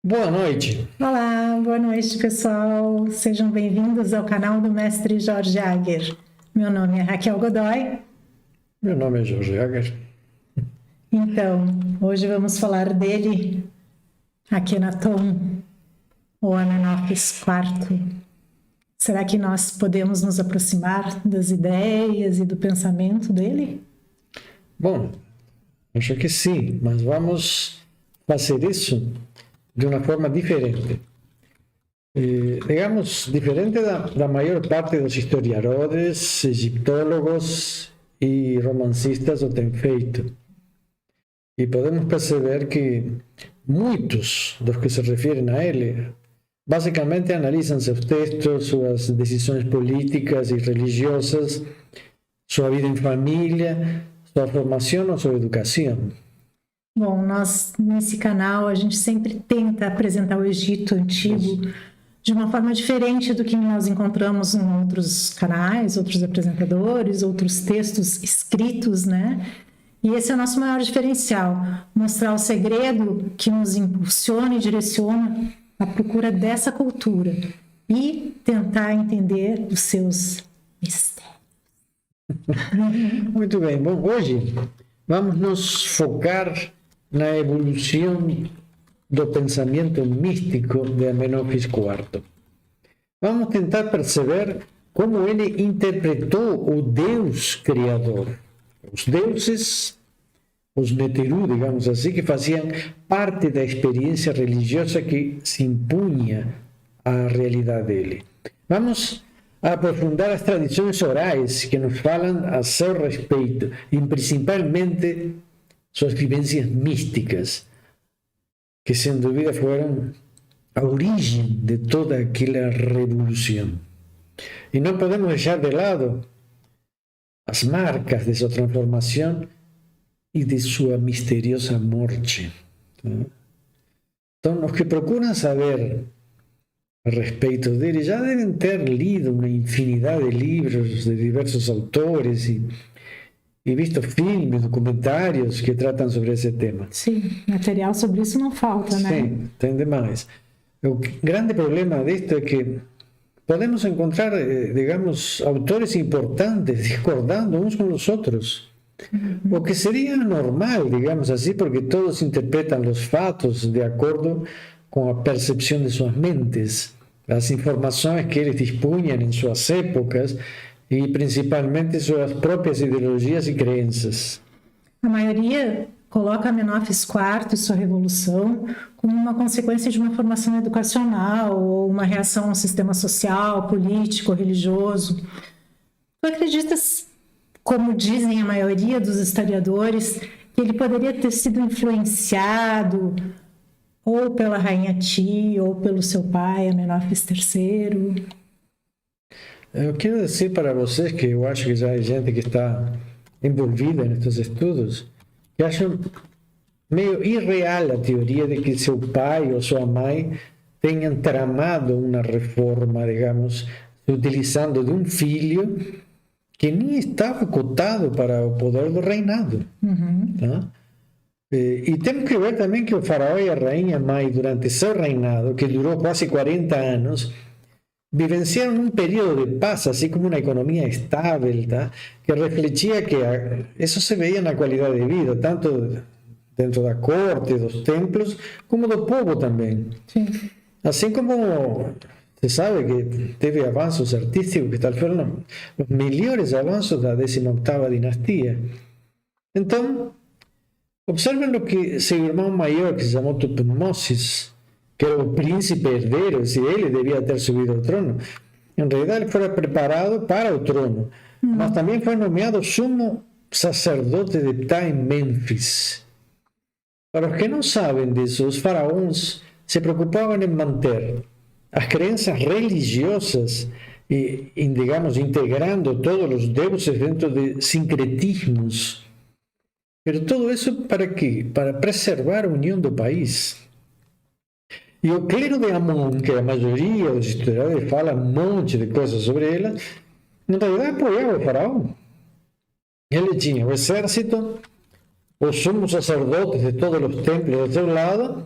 Boa noite. Olá, boa noite, pessoal. Sejam bem-vindos ao canal do Mestre Jorge Agher. Meu nome é Raquel Godoy. Meu nome é Jorge Agher. Então, hoje vamos falar dele, Akhenaton, ou Amenófis IV. Será que nós podemos nos aproximar das ideias e do pensamento dele? Bom, acho que sim, mas vamos fazer isso de uma forma diferente. Digamos, diferente da maior parte dos historiadores, egiptólogos e romancistas o têm feito. E podemos perceber que muitos dos que se referem a ele basicamente analisam seus textos, suas decisões políticas e religiosas, sua vida em família, sua formação ou sua educação. Bom, nós nesse canal a gente sempre tenta apresentar o Egito Antigo de uma forma diferente do que nós encontramos em outros canais, outros apresentadores, outros textos escritos, né? E esse é o nosso maior diferencial, mostrar o segredo que nos impulsiona e direciona à procura dessa cultura e tentar entender os seus mistérios. Muito bem. Bom, hoje vamos nos focar na evolução do pensamento místico de Amenófis IV. Vamos tentar perceber como ele interpretou o Deus Criador. Os deuses, os Neteru, digamos assim, que faziam parte da experiência religiosa que se impunha à realidade dele. Vamos aprofundar as tradições orais que nos falam a seu respeito, e principalmente suas vivências místicas, que sem dúvida foram a origem de toda aquela revolução. E não podemos deixar de lado as marcas de sua transformação e de sua misteriosa morte. Então, os que procuram saber a respeito dele já devem ter lido uma infinidade de livros de diversos autores e visto filmes, documentários que tratam sobre esse tema. Sim, material sobre isso não falta, né? Sim, tem demais. O grande problema disto é que podemos encontrar, digamos, autores importantes discordando uns com os outros. O que seria normal, digamos assim, porque todos interpretam os fatos de acordo com a percepção de suas mentes, as informações que eles dispunham em suas épocas e principalmente suas próprias ideologias e crenças. A maioria coloca Amenófis IV e sua revolução como uma consequência de uma formação educacional ou uma reação ao sistema social, político, religioso. Tu acreditas, como dizem a maioria dos historiadores, que ele poderia ter sido influenciado ou pela rainha Ti ou pelo seu pai, Amenófis III? Eu quero dizer para vocês que eu acho que já há gente que está envolvida nestes estudos, que acham meio irreal a teoria de que seu pai ou sua mãe tenham tramado uma reforma, digamos, utilizando de um filho que nem estava cotado para o poder do reinado. Tá? E temos que ver também que o faraó e a rainha mãe, durante seu reinado, que durou quase 40 anos, vivenciaram um período de paz, assim como uma economia estável, tá? Que refletia que isso se veia na qualidade de vida, tanto dentro da corte, dos templos, como do povo também. Sim. Assim como se sabe que teve avanços artísticos que tal foram os melhores avanços da 18ª dinastia. Então, observem o que seu irmão maior, que se chamou Tutmosis, que era o príncipe herdeiro, se ele devia ter subido ao trono, em realidade ele foi preparado para o trono, mas também foi nomeado sumo sacerdote de Ptah em Mênfis. Para os que não sabem disso, os faraós se preocupavam em manter as crenças religiosas e, digamos, integrando todos os deuses dentro de sincretismos. Mas tudo isso para quê? Para preservar a união do país. E o clero de Amon, que a maioria dos historiadores fala um monte de coisas sobre ela, na realidade apoiava o faraó. Ele tinha o exército, os sumos sacerdotes de todos os templos do seu lado,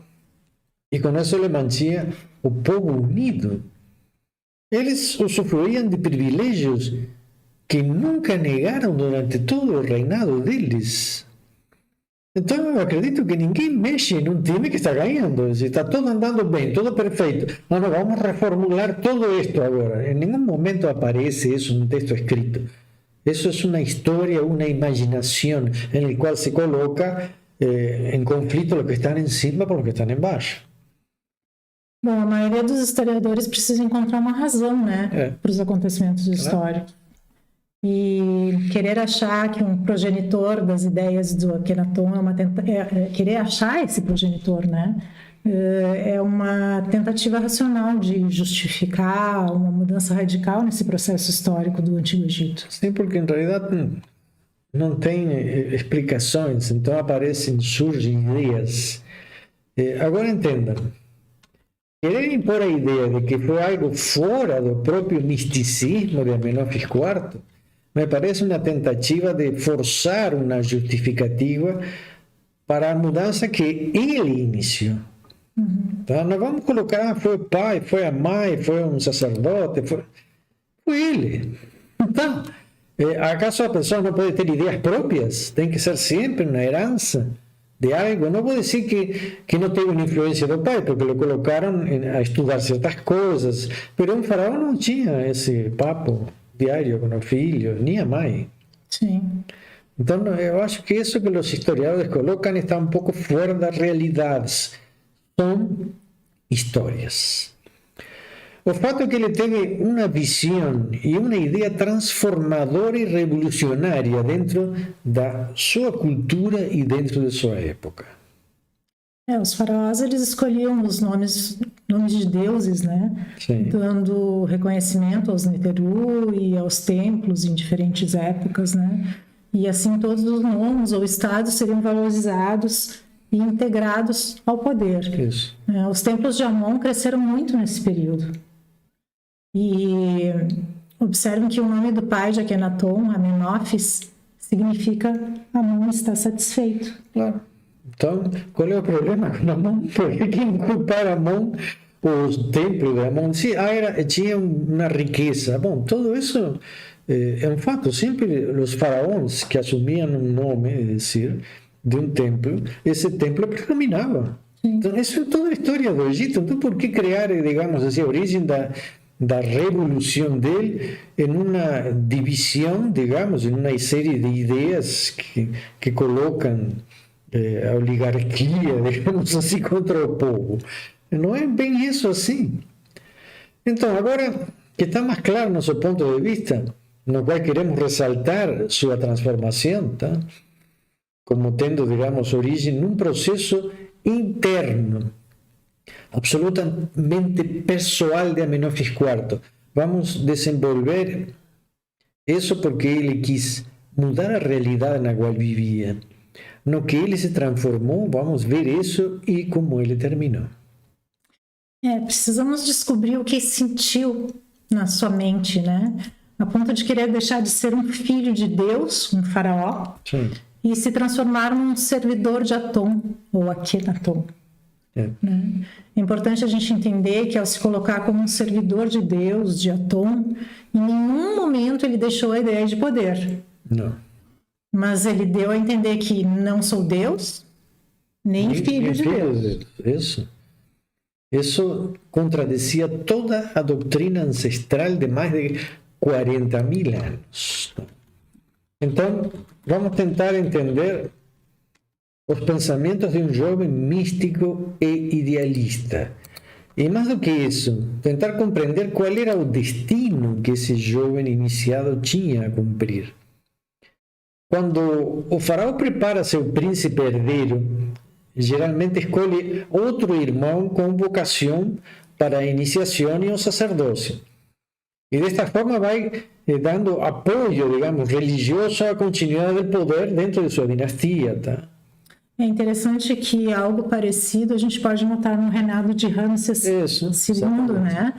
e com isso ele mantinha o povo unido. Eles usufruíam de privilégios que nunca negaram durante todo o reinado deles. Então eu acredito que ninguém mexe num time que está ganhando. Está todo andando bem, tudo perfeito. Não, vamos reformular todo isto agora. Em nenhum momento aparece isso num texto escrito. Isso é uma história, uma imaginação, em qual se coloca em conflito os que estão em cima com os que estão embaixo. Bom, a maioria dos historiadores precisa encontrar uma razão, né, para os acontecimentos históricos. E querer achar que um progenitor das ideias do Akhenaton querer achar esse progenitor, né, é uma tentativa racional de justificar uma mudança radical nesse processo histórico do Antigo Egito. Sim, porque em realidade não tem explicações, então surgem ideias. Agora entendam, querer impor a ideia de que foi algo fora do próprio misticismo de Amenófis IV me parece uma tentativa de forçar uma justificativa para a mudança que ele iniciou. Tá? Nós vamos colocar, foi o pai, foi a mãe, foi um sacerdote, foi ele. Então, acaso a pessoa não pode ter ideias próprias? Tem que ser sempre uma herança de algo. Não vou dizer que não teve uma influência do pai, porque lo colocaram a estudar certas coisas, mas um faraó não tinha esse papo diário com os filhos, nem a mãe. Sim. Então, eu acho que isso que os historiadores colocam está um pouco fora das realidades. São histórias. O fato é que ele teve uma visão e uma ideia transformadora e revolucionária dentro da sua cultura e dentro de sua época. Os faraós, eles escolhiam os nomes de deuses, né? Sim. Dando reconhecimento aos Neteru e aos templos em diferentes épocas, né? E assim todos os nomes ou estados seriam valorizados e integrados ao poder. Isso. Os templos de Amon cresceram muito nesse período. E observem que o nome do pai de Akhenaton, Amenófis, significa Amon está satisfeito. Claro. Então, qual é o problema com Amon? Por que inculpar Amon, os templos de Amon? Sim, tinha uma riqueza. Bom, tudo isso é um fato. Sempre os faraós que assumiam um nome, é dizer, de um templo, esse templo predominava. Então, isso é toda a história do Egito. Então, por que criar, digamos assim, a origem da revolução dele em uma divisão, digamos, em uma série de ideias que colocam a oligarquia, digamos assim, contra o povo? Não é bem isso assim. Então, agora que está mais claro nosso ponto de vista, no qual queremos ressaltar sua transformação, tá? Como tendo, digamos, origem num processo interno, absolutamente pessoal de Amenófis IV. Vamos desenvolver isso porque ele quis mudar a realidade na qual vivia. No que ele se transformou, vamos ver isso e como ele terminou. Precisamos descobrir o que sentiu na sua mente, né? A ponto de querer deixar de ser um filho de Deus, um faraó, Sim. E se transformar num servidor de Aton, ou Akhenaton. Né? É importante a gente entender que ao se colocar como um servidor de Deus, de Aton, em nenhum momento ele deixou a ideia de poder. Não. Mas ele deu a entender que não sou Deus, nem filho de Deus. Isso contradizia toda a doutrina ancestral de mais de 40.000 anos. Então, vamos tentar entender os pensamentos de um jovem místico e idealista. E mais do que isso, tentar compreender qual era o destino que esse jovem iniciado tinha a cumprir. Quando o faraó prepara seu príncipe herdeiro, geralmente escolhe outro irmão com vocação para a iniciação e o sacerdócio. E desta forma vai dando apoio, digamos, religioso à continuidade do poder dentro de sua dinastia, tá? É interessante que algo parecido a gente pode notar no reinado de Ramsés II, né?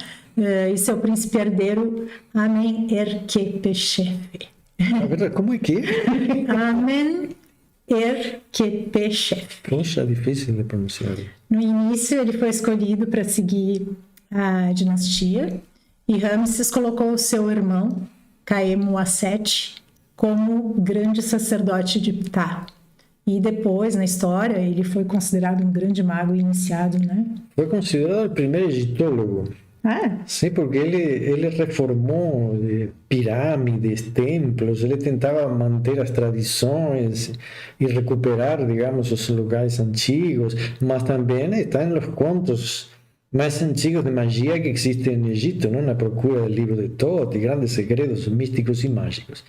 E seu príncipe herdeiro, Amenerkepeshef. Como é que é? Erkepeshef. Puxa, difícil de pronunciar. No início, ele foi escolhido para seguir a dinastia e Ramses colocou o seu irmão, Caemuassete, como grande sacerdote de Ptah. E depois, na história, ele foi considerado um grande mago iniciado, né? Foi considerado o primeiro egiptólogo. Ah, Sim, porque ele reformou pirâmides, templos, ele tentava manter as tradições e recuperar, digamos, os lugares antigos, mas também está nos contos mais antigos de magia que existem no Egito, não? Na procura do livro de Thoth, grandes segredos místicos e mágicos.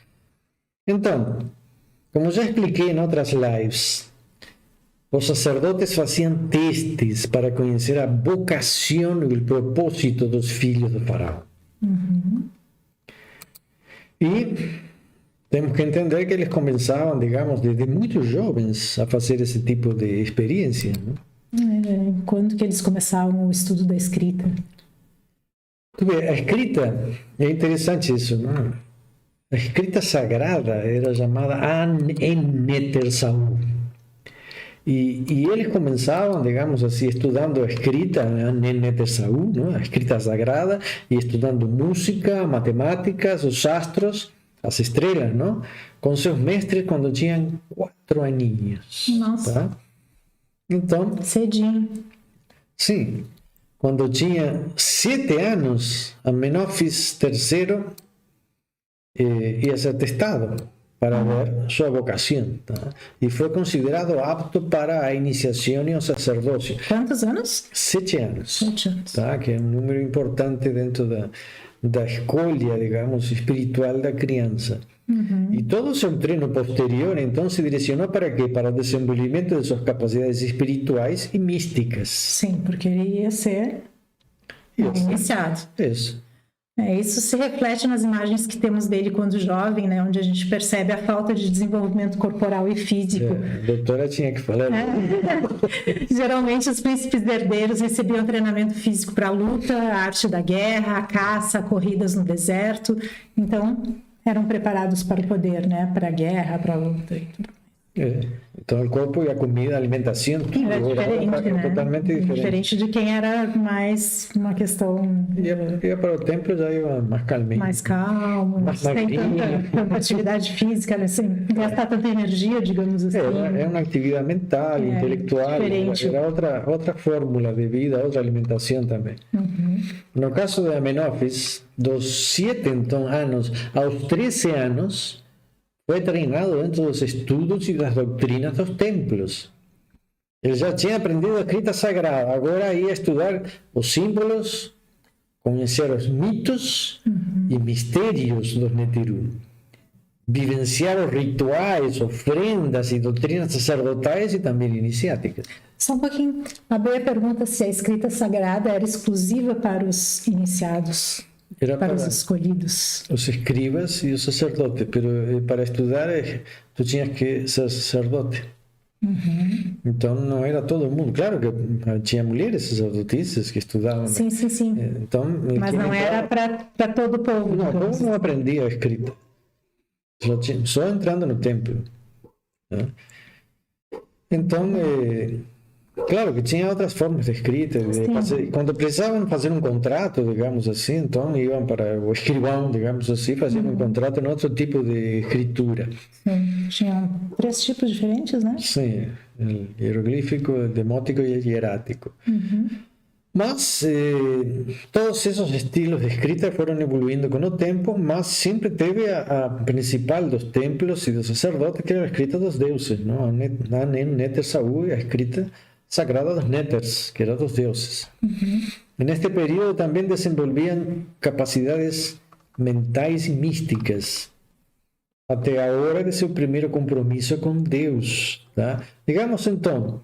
Então, como já expliquei em outras lives, os sacerdotes faziam testes para conhecer a vocação e o propósito dos filhos do faraó. E temos que entender que eles começavam, digamos, desde muito jovens a fazer esse tipo de experiência, não? quando que eles começaram o estudo da escrita? A escrita, é interessante isso, não? A escrita sagrada era chamada An-Neter-Saú. E eles começavam, digamos assim, estudando a escrita, An-Neter-Saú, a escrita sagrada, e estudando música, matemáticas, os astros, as estrelas, não? Com seus mestres quando tinham 4 aninhos. Nossa. Tá? Então, Cedinho. sim, quando tinha 7 anos, Amenófis III ia ser testado para ver sua vocação, tá? E foi considerado apto para a iniciação e o sacerdócio. Quantos anos? 7 anos, 7 anos. tá? Que é um número importante dentro da escolha, digamos, espiritual da criança. E todo o seu treino posterior, então, se direcionou para quê? Para o desenvolvimento de suas capacidades espirituais e místicas. Sim, porque ele ia ser iniciado. Isso. Isso se reflete nas imagens que temos dele quando jovem, né, onde a gente percebe a falta de desenvolvimento corporal e físico. A doutora tinha que falar. Geralmente, os príncipes herdeiros recebiam treinamento físico para a luta, a arte da guerra, a caça, corridas no deserto. Então, eram preparados para o poder, né, para a guerra, para a luta e tudo. Então, o corpo e a comida, a alimentação, tudo Era diferente, né? totalmente diferente. Diferente de quem era mais uma questão Ia para o templo, já ia mais calminho. mais calmo, Mais sem magrinho. tanta atividade física, né? Sem gastar tanta energia, digamos assim. É uma atividade mental, intelectual, diferente. era outra fórmula de vida, outra alimentação também. No caso de Amenófis, dos 7 então, anos aos 13 anos, foi treinado dentro dos estudos e das doutrinas dos templos. Ele já tinha aprendido a escrita sagrada, agora ia estudar os símbolos, conhecer os mitos e mistérios dos Neteru, vivenciar os rituais, ofrendas e doutrinas sacerdotais e também iniciáticas. Só um pouquinho. A Bea pergunta se a escrita sagrada era exclusiva para os iniciados, Era para os escolhidos. os escribas e os sacerdotes, mas para estudar tu tinhas que ser sacerdote. Então não era todo mundo. Claro que tinha mulheres sacerdotisas que estudavam. Sim. Então, Mas não era para todo o povo. Não, o digamos. povo não aprendia a escrita. Só entrando no templo. Né? Então, claro que tinha outras formas de escrita. Quando precisavam fazer um contrato, digamos assim, então iam para o escrivão, digamos assim, faziam um contrato em outro tipo de escritura. Sim. Tinham 3 tipos diferentes, né? Sim, o hieroglífico, o demótico e o hierático. Mas todos esses estilos de escrita foram evoluindo com o tempo, mas sempre teve a principal dos templos e dos sacerdotes, que era a escrita dos deuses, não? A Neter-Saú, a escrita sagrada dos Neters, que era dos deuses. Neste período também desenvolviam capacidades mentais e místicas, até a hora de seu primeiro compromisso com Deus. Tá? Digamos então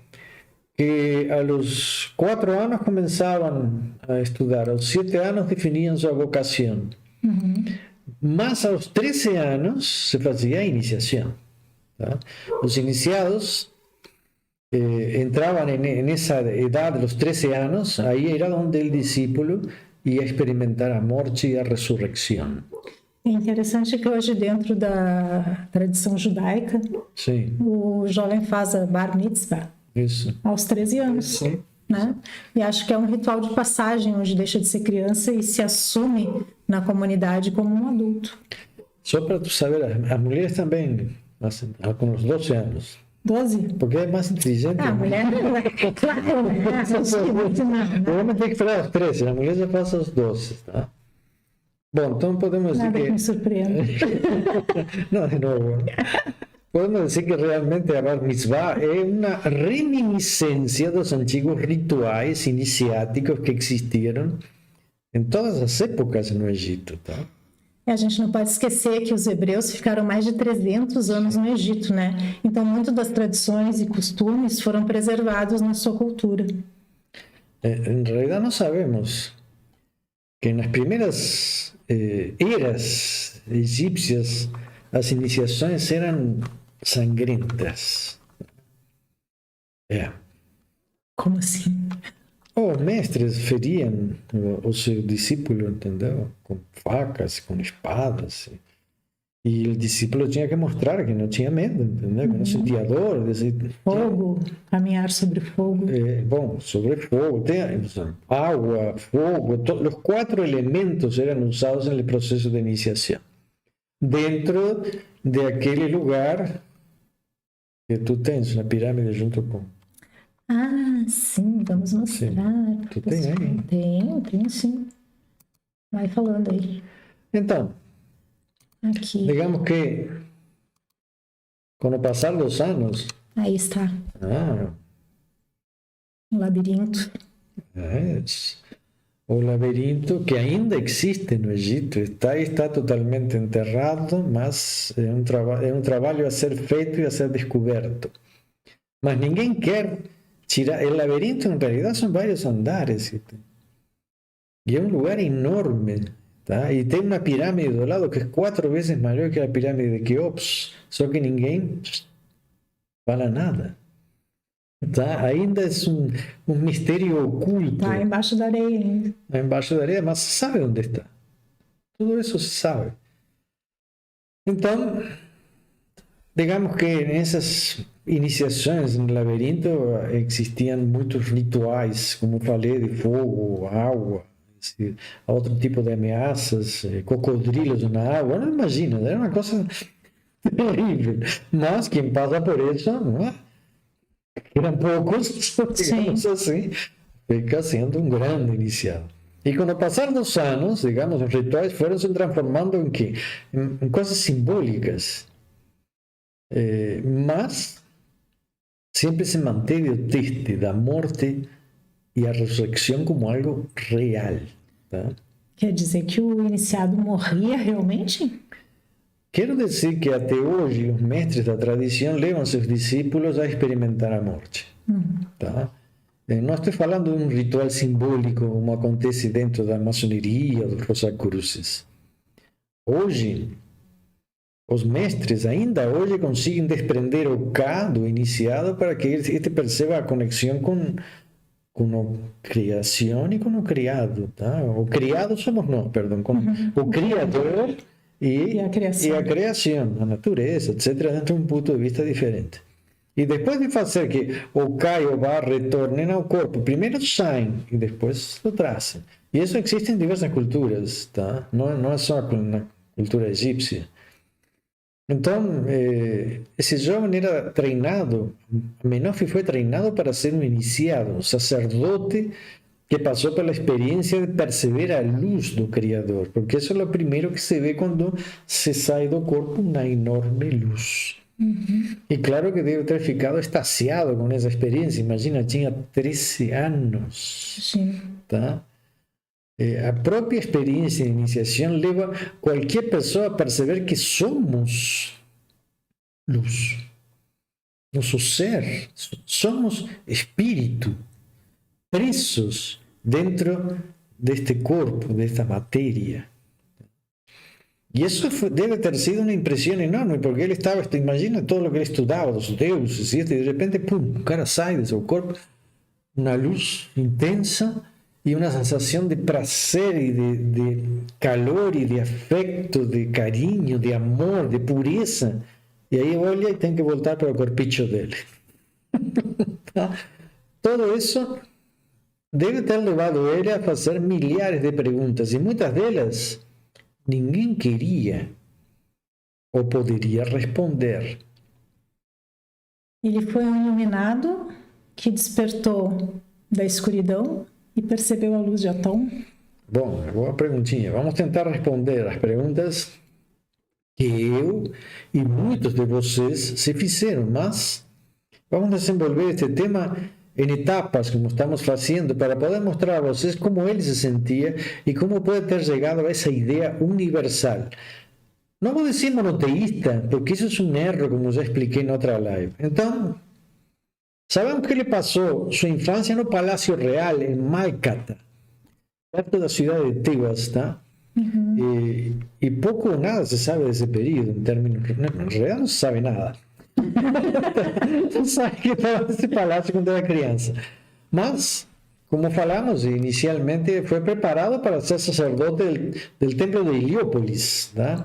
que aos 4 anos começavam a estudar, aos 7 anos definiam sua vocação, mas aos 13 anos se fazia a iniciação. Tá? Os iniciados entravam nessa idade dos 13 anos, aí era onde o discípulo ia experimentar a morte e a ressurreição. É interessante que hoje, dentro da tradição judaica, Sim, o jovem faz a bar mitzvah isso. aos 13 anos. Sim. Né? E acho que é um ritual de passagem, onde deixa de ser criança e se assume na comunidade como um adulto. Só para tu saber, as mulheres também, assim, com os 12 anos. 12? Porque é mais inteligente. Ah, a mulher, claro, né? O homem tem que esperar aos 13, a mulher já passa aos 12, tá? Bom, então podemos dizer Nada que me que... surpreenda. Não, de novo. Podemos dizer que realmente a Bar Mitzvah é uma reminiscência dos antigos rituais iniciáticos que existiram em todas as épocas no Egito, tá? A gente não pode esquecer que os hebreus ficaram mais de 300 anos no Egito, né? Então, muito das tradições e costumes foram preservados na sua cultura. En realidad no sabemos que en las primeras eras egipcias las iniciaciones eran sangrentas. Como assim? Os mestres feriam o seu discípulo, entendeu? Com facas, com espadas. E o discípulo tinha que mostrar que não tinha medo, entendeu? Que não sentia dor. Fogo, caminhar sobre fogo. Bom, sobre fogo, tem água, fogo, os 4 elementos eram usados no processo de iniciação. Dentro de aquele lugar que tu tens na pirâmide junto com... Ah, sim, vamos mostrar. Sim. Tu tem aí? Tenho sim. Vai falando aí. Então, Aqui. digamos que com o passar dos anos... Aí está. O labirinto. O labirinto que ainda existe no Egito está totalmente enterrado, mas é um trabalho a ser feito e a ser descoberto. Mas ninguém quer tirar. O labirinto, em realidade, são vários andares. E é um lugar enorme. Tá? E tem uma pirâmide do lado que é 4 vezes maior que a pirâmide de Queops, só que ninguém fala nada. Tá? Ainda é um mistério oculto. Está embaixo da areia ainda. Embaixo da areia, mas se sabe onde está. Tudo isso se sabe. Então, digamos que nessas iniciações no labirinto existiam muitos rituais, como falei, de fogo, água, outro tipo de ameaças, cocodrilos na água. Não imagina, era uma coisa terrível. Mas quem passa por isso, não é? Eram poucos, digamos assim, fica sendo um grande iniciado. E com o passar dos anos, digamos, os rituais foram se transformando em quê? Em coisas simbólicas. Mas sempre se manteve o teste da morte e a ressurreição como algo real. Tá? Quer dizer que o iniciado morria realmente? Quero dizer que até hoje os mestres da tradição levam seus discípulos a experimentar a morte. Tá? Não estou falando de um ritual simbólico como acontece dentro da maçonaria ou dos Rosacruces. Hoje, os mestres ainda hoje conseguem desprender o K do iniciado para que este perceba a conexão com a criação e com o criado. Tá? O criado somos nós, perdão, com o Criador e a criação, a natureza, etc., dentro de um ponto de vista diferente. E depois de fazer que o K e o Ba retornem ao corpo, primeiro saem e depois o trazem. E isso existe em diversas culturas, tá? Não é só na cultura egípcia. Então, esse jovem era treinado, Amenófis foi treinado para ser um iniciado, um sacerdote que passou pela experiência de perceber a luz do Criador, porque isso é o primeiro que se vê quando se sai do corpo, uma enorme luz. E claro que deve ter ficado extasiado com essa experiência. Imagina, tinha 13 anos. Sim. Tá? A própria experiência de iniciação leva qualquer pessoa a perceber que somos luz. Nosso ser, somos espírito, presos dentro deste corpo, desta matéria. E isso deve ter sido uma impressão enorme, porque ele estava, imagina todo o que ele estudava, dos deuses, e de repente, pum, o cara sai do seu corpo, uma luz intensa, y una sensación de placer y de calor y de afecto, de cariño, de amor, de pureza. Y ahí olha y tiene que voltar para el corpicho de él. Todo eso debe ter levado a ele a fazer milhares de perguntas, e muitas delas ninguém queria ou poderia responder. Ele foi um iluminado que despertou da escuridão e percebeu a luz de Atom. Bom, boa perguntinha. Vamos tentar responder as perguntas que eu e muitos de vocês se fizeram, mas vamos desenvolver este tema em etapas, como estamos fazendo, para poder mostrar a vocês como ele se sentia e como pode ter chegado a essa ideia universal. Não vou dizer monoteísta, porque isso é um erro, como já expliquei em outra live. Então, sabemos que ele passou sua infância no Palácio Real, em Malcata, perto da cidade de Tebas, tá? E pouco ou nada se sabe desse período, em termos... Na realidade, não se sabe nada. Não sabe que estava nesse palácio quando era criança. Mas, como falamos inicialmente, foi preparado para ser sacerdote do templo de Heliópolis, tá?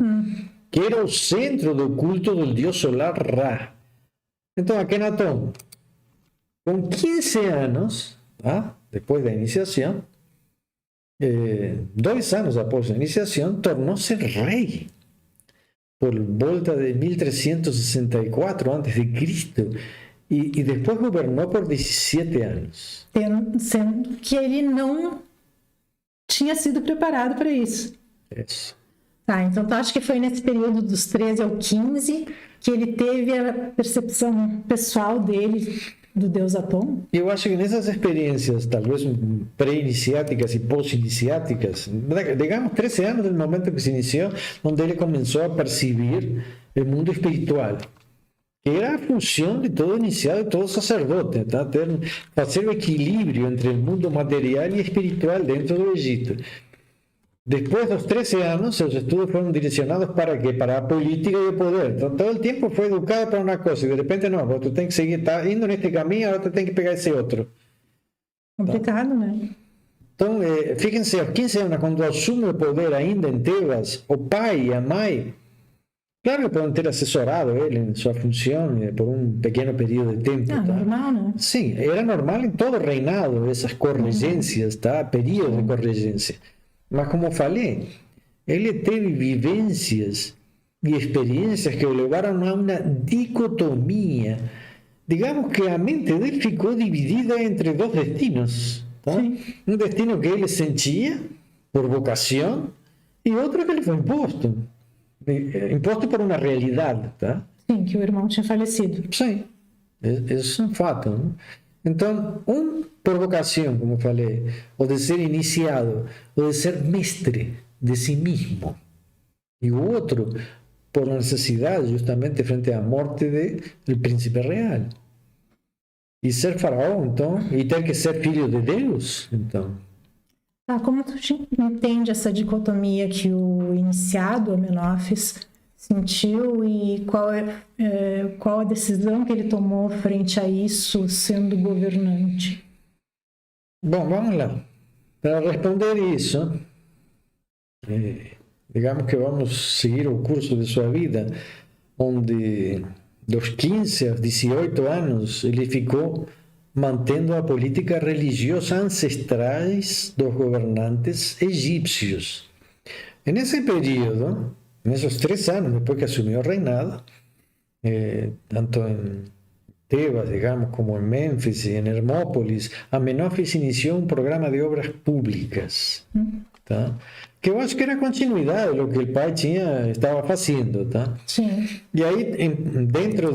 Que era o centro do culto do deus solar Ra. Então, Akenatón, com 15 anos, tá? Depois da iniciação, 2 anos após a iniciação, tornou-se rei. Por volta de 1364 a.C., e depois governou por 17 anos. Sendo que ele não tinha sido preparado para isso. Isso. Tá, então tu acha que foi nesse período dos 13 ao 15 que ele teve a percepção pessoal dele do deus Atom? Eu acho que nessas experiências, talvez pré-iniciáticas e pós-iniciáticas, digamos 13 anos do momento que se iniciou, onde ele começou a perceber o mundo espiritual, que era a função de todo iniciado, de todo sacerdote, tá? Fazer o equilíbrio entre o mundo material e espiritual dentro do Egito. Depois dos 13 anos, seus estudos foram direcionados para quê? Para a política e o poder. Então, todo o tempo foi educado para uma coisa, e de repente, não, tu tem que seguir, tá indo neste caminho, agora tu tem que pegar esse outro. Complicado, né? Então, fiquem-se, aos 15 anos, quando assume o poder ainda em Tebas, o pai e a mãe, claro que podem ter assessorado ele em sua função por um pequeno período de tempo. Ah, tá? normal, né? Sim, era normal em todo o reinado, essas corregências, tá? Períodos de corregência. Mas, como falei, ele teve vivências e experiências que o levaram a uma dicotomia. Digamos que a mente dele ficou dividida entre dois destinos. Tá? Um destino que ele sentia por vocação e outro que ele foi imposto. Imposto por uma realidade. Tá? Sim, que o irmão tinha falecido. Sim, isso é um fato. Não? Então, por vocação, como falei, ou de ser iniciado, ou de ser mestre de si mesmo. E o outro, por necessidade, justamente frente à morte do príncipe real. E ser faraó, então, e ter que ser filho de Deus, então. Ah, como tu entende essa dicotomia que o iniciado, Amenófis, sentiu e qual a decisão que ele tomou frente a isso, sendo governante? Bom, vamos lá. Para responder isso, digamos que vamos seguir o curso de sua vida, onde dos 15 aos 18 anos ele ficou mantendo a política religiosa ancestrais dos governantes egípcios. Nesse período, nesses 3 anos depois que assumiu o reinado, tanto em Tebas, digamos, como em Mênfis e em Hermópolis, Amenófis iniciou um programa de obras públicas, tá? Que eu acho que era a continuidade do que o pai estava fazendo, tá? Sim. E aí, dentro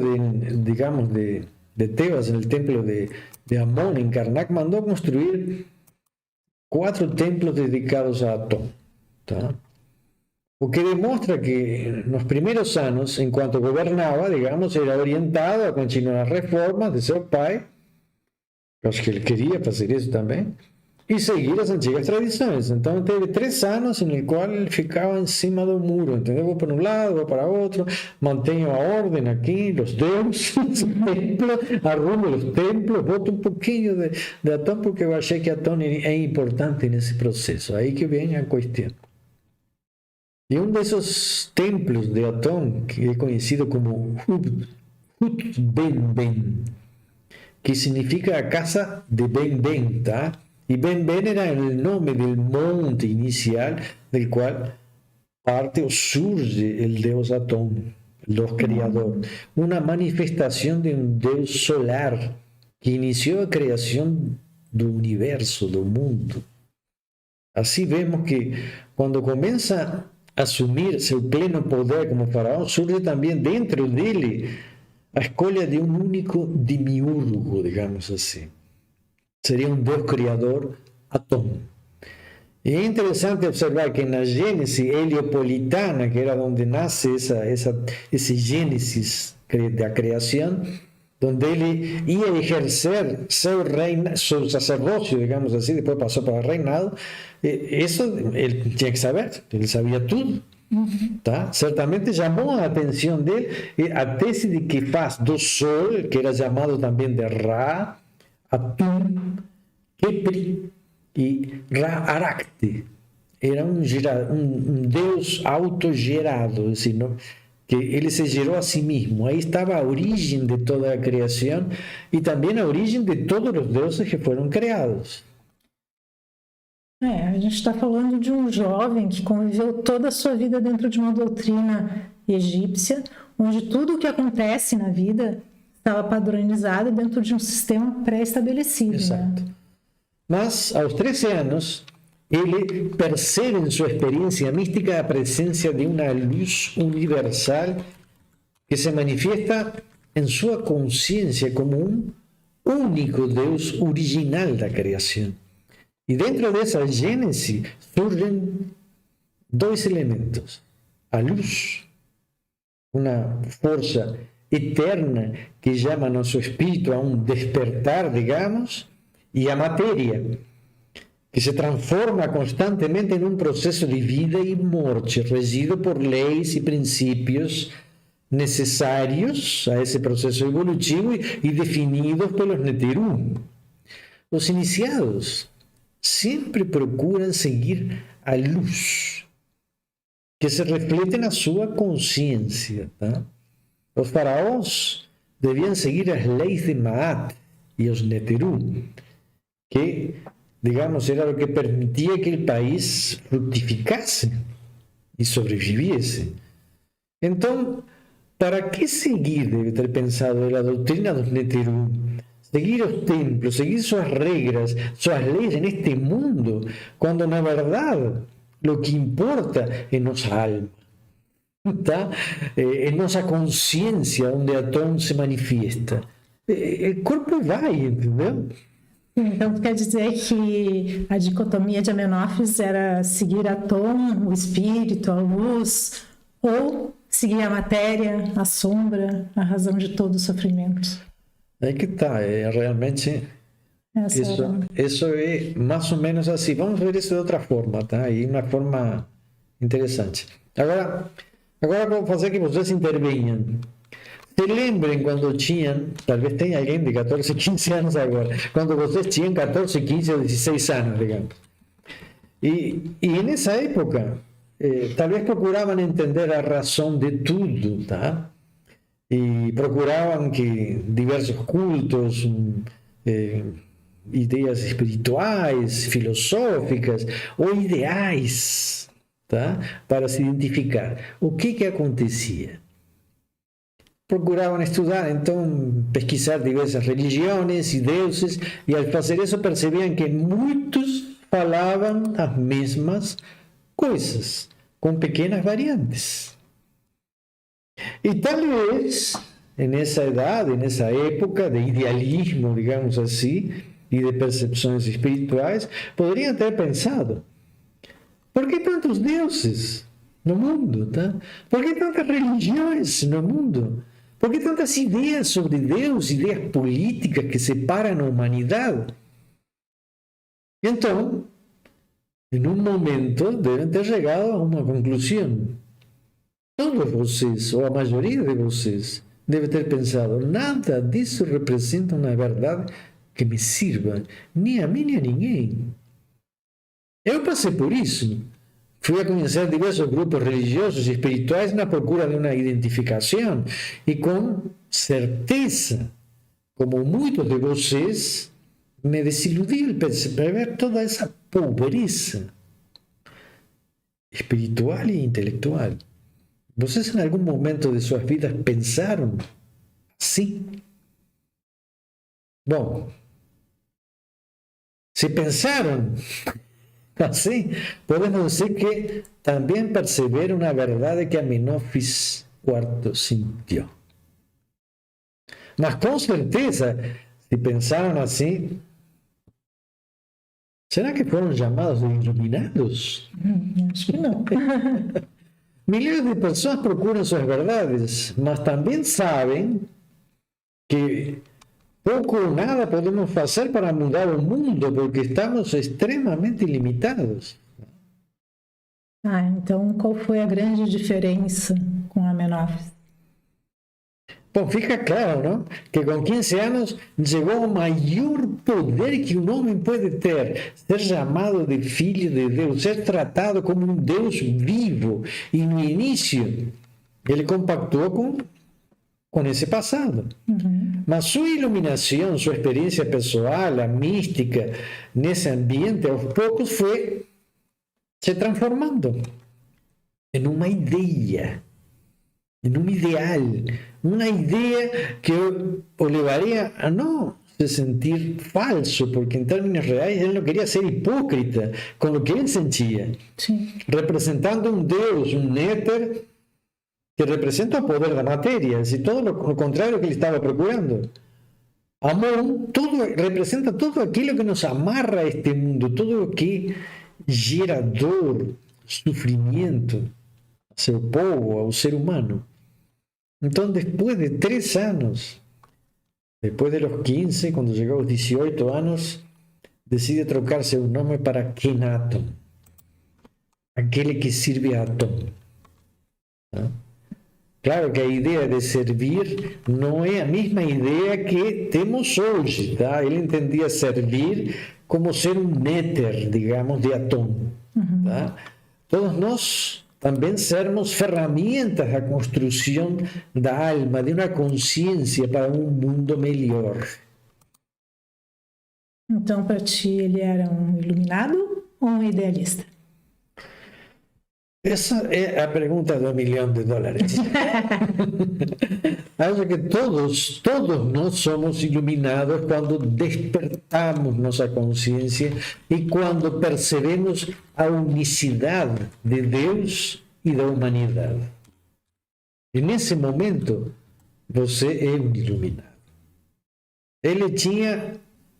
digamos, de Tebas, no templo de Amon, em Karnak, mandou construir 4 templos dedicados a Atom, tá? O que demonstra que nos primeiros anos, enquanto governava, digamos, era orientado a continuar as reformas de seu pai, eu acho que ele queria fazer isso também, y seguir las antiguas tradiciones. Entonces, teve 3 años en el cual él ficaba encima del muro, ¿entendeu? Vou para un lado, vou para otro, mantengo a orden aquí, los deuses, los templos, arrumo los templos, boto un poquillo de Atón porque eu achei que Atón é importante nesse proceso. Aí que vem a questão. Y uno de esos templos de Atón, que es conocido como Hut-Ben-Ben, que significa la casa de Ben-Ben, ¿tá? Y Ben-Ben era el nombre del monte inicial del cual parte o surge el dios Atón, el dios creador. Una manifestación de un dios solar que inició la creación del universo, del mundo. Así vemos que cuando comienza a asumir seu pleno poder como faraón, surge también dentro de él a escolha de un único demiurgo, digamos así. Sería un dios creador, Atón. Y es interesante observar que en la Génesis heliopolitana, que era donde nace ese Génesis de la creación, donde él iba a ejercer su sacerdocio, digamos así, después pasó para el reinado, eso él tenía que saber, él sabía todo. Tá? Certamente llamó la atención de él a tesis de que faz do Sol, que era llamado también de Ra, Atum, Kepri y Ra-Arakte. Era un Deus autogerado, es decir, ¿no? Que él se geró a sí mismo. Ahí estaba a origen de toda la creación y también a origen de todos los dioses que fueron creados. A gente está falando de um jovem que conviveu toda a sua vida dentro de uma doutrina egípcia, onde tudo o que acontece na vida estava padronizado dentro de um sistema pré-estabelecido. Exato. Né? Mas, aos 13 anos, ele percebe em sua experiência mística a presença de uma luz universal que se manifiesta em sua consciência como um único Deus original da criação. E dentro dessa gênese surgem 2 elementos. A luz, uma força eterna que chama nosso espírito a um despertar, digamos, e a matéria, que se transforma constantemente em um processo de vida e morte, regido por leis e princípios necessários a esse processo evolutivo e definidos pelos Neteru. Os iniciados sempre procuram seguir a luz que se reflete na sua consciência. Tá? Os faraós deviam seguir as leis de Maat e os Neteru, que, digamos, era o que permitia que o país frutificasse e sobreviviese. Então, para que seguir, deve ter pensado, a doutrina dos Neteru? Seguir os templos, seguir suas regras, suas leis neste mundo, quando na verdade o que importa é nossa alma, tá? É nossa consciência onde Atón se manifesta. O corpo vai, entendeu? Então, quer dizer que a dicotomia de Amenófis era seguir Atón, o espírito, a luz, ou seguir a matéria, a sombra, a razão de todo o sofrimento. Aí que está, realmente isso é mais ou menos assim. Vamos ver isso de outra forma, tá? E uma forma interessante. Agora vou fazer que vocês intervenham. Se lembrem quando tinham, talvez tenha alguém de 14, 15 anos agora, quando vocês tinham 14, 15 ou 16 anos, digamos. E nessa época, talvez procuravam entender a razão de tudo, tá? E procuravam que diversos cultos, ideias espirituais, filosóficas ou ideais, tá? Para se identificar. O que acontecia? Procuravam estudar, então, pesquisar diversas religiões e deuses, e ao fazer isso percebiam que muitos falavam as mesmas coisas, com pequenas variantes. E talvez, nessa idade, nessa época de idealismo, digamos assim, e de percepções espirituais, poderiam ter pensado: por que tantos deuses no mundo? Tá? Por que tantas religiões no mundo? Por que tantas ideias sobre Deus, ideias políticas que separam a humanidade? E então, em um momento, devem ter chegado a uma conclusão. Todos vocês, ou a maioria de vocês, deve ter pensado: nada disso representa uma verdade que me sirva, nem a mim nem a ninguém. Eu passei por isso. Fui a conhecer diversos grupos religiosos e espirituais na procura de uma identificação. E com certeza, como muitos de vocês, me desiludiu al perceber toda essa pobreza espiritual e intelectual. Vocês, em algum momento de suas vidas, pensaram assim? Bom, se pensaram assim, podemos dizer que também perceberam a verdade que Amenófis IV sentiu. Mas com certeza, se pensaram assim, será que foram chamados de iluminados? Acho que não. Milhares de pessoas procuram suas verdades, mas também sabem que pouco ou nada podemos fazer para mudar o mundo, porque estamos extremamente limitados. Então qual foi a grande diferença com Amenófis? Bom, fica claro, não? Que com 15 anos chegou o maior poder que um homem pode ter, ser chamado de filho de Deus, ser tratado como um Deus vivo. E no início, ele compactou com esse passado. Mas sua iluminação, sua experiência pessoal, a mística, nesse ambiente, aos poucos foi se transformando em uma ideia, em um ideal, uma ideia que o levaria a não se sentir falso, porque em termos reais ele não queria ser hipócrita com o que ele sentia. Sim. Representando um Deus, um éter, que representa o poder da matéria, e todo o contrário que ele estava procurando. Amor, representa tudo aquilo que nos amarra a este mundo, tudo o que gera dor, sofrimento ao seu povo, ao ser humano. Então, depois de 3 anos, depois de los 15, quando chegou aos 18 anos, decide trocar seu nome para Kenaton, aquele que sirve a Atom. Claro que a ideia de servir não é a mesma ideia que temos hoje, tá? Ele entendia servir como ser um éter, digamos, de Atom. Tá? Todos nós também sermos ferramentas da construção da alma, de uma consciência para um mundo melhor. Então, para ti, ele era um iluminado ou um idealista? Essa é a pergunta do $1 milhão. Acho que todos nós somos iluminados quando despertamos nossa consciência e quando percebemos a unicidade de Deus e da humanidade. E nesse momento, você é um iluminado. Ele tinha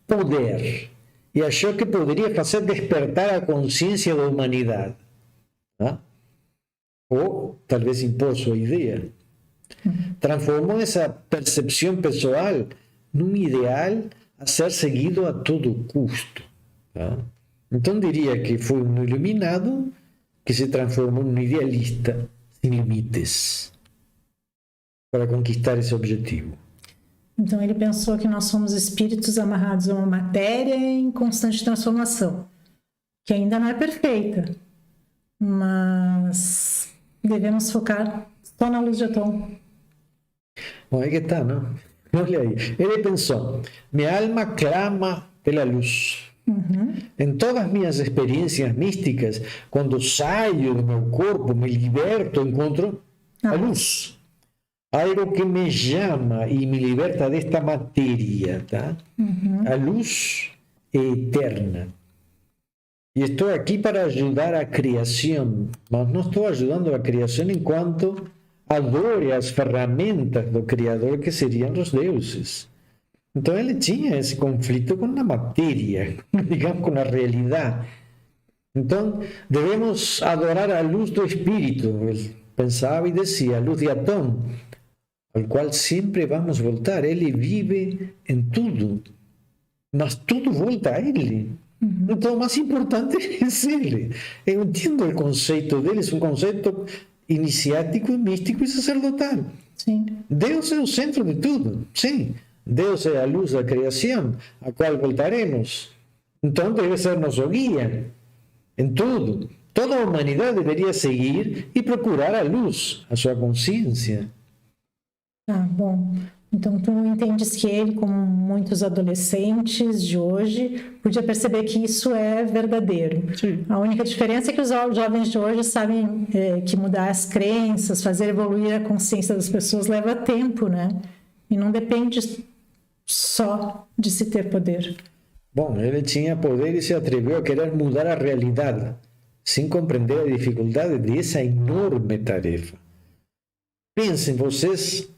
poder e achou que poderia fazer despertar a consciência da humanidade. Tá? Ou talvez impor sua ideia. Transformou essa percepção pessoal num ideal a ser seguido a todo custo. Tá? Então diria que foi um iluminado que se transformou num idealista sem limites para conquistar esse objetivo. Então ele pensou que nós somos espíritos amarrados a uma matéria em constante transformação, que ainda não é perfeita, mas devemos focar só na luz de Atom. Bom, aí que está, não? Olha aí. Ele pensou: minha alma clama pela luz. Em todas as minhas experiências místicas, quando saio do meu corpo, me liberto, encontro a luz. Algo que me chama e me liberta desta matéria, tá? A luz é eterna. E estou aqui para ajudar a criação, mas não estou ajudando a criação enquanto adore as ferramentas do Criador, que seriam os deuses. Então ele tinha esse conflito com a matéria, digamos, com a realidade. Então devemos adorar a luz do Espírito, ele pensava e dizia, a luz de Atom, ao qual sempre vamos voltar. Ele vive em tudo, mas tudo volta a ele. Então, o mais importante é ele. Eu entendo o conceito deles, um conceito iniciático, místico e sacerdotal. Sim. Deus é o centro de tudo, sim. Deus é a luz da criação, a qual voltaremos. Então, deve ser nosso guia em tudo. Toda a humanidade deveria seguir e procurar a luz, a sua consciência. Ah, bom. Então, tu entendes que ele, como muitos adolescentes de hoje, podia perceber que isso é verdadeiro. Sim. A única diferença é que os jovens de hoje sabem que mudar as crenças, fazer evoluir a consciência das pessoas leva tempo, né? E não depende só de se ter poder. Bom, ele tinha poder e se atreveu a querer mudar a realidade, sem compreender a dificuldade dessa enorme tarefa. Pensem vocês,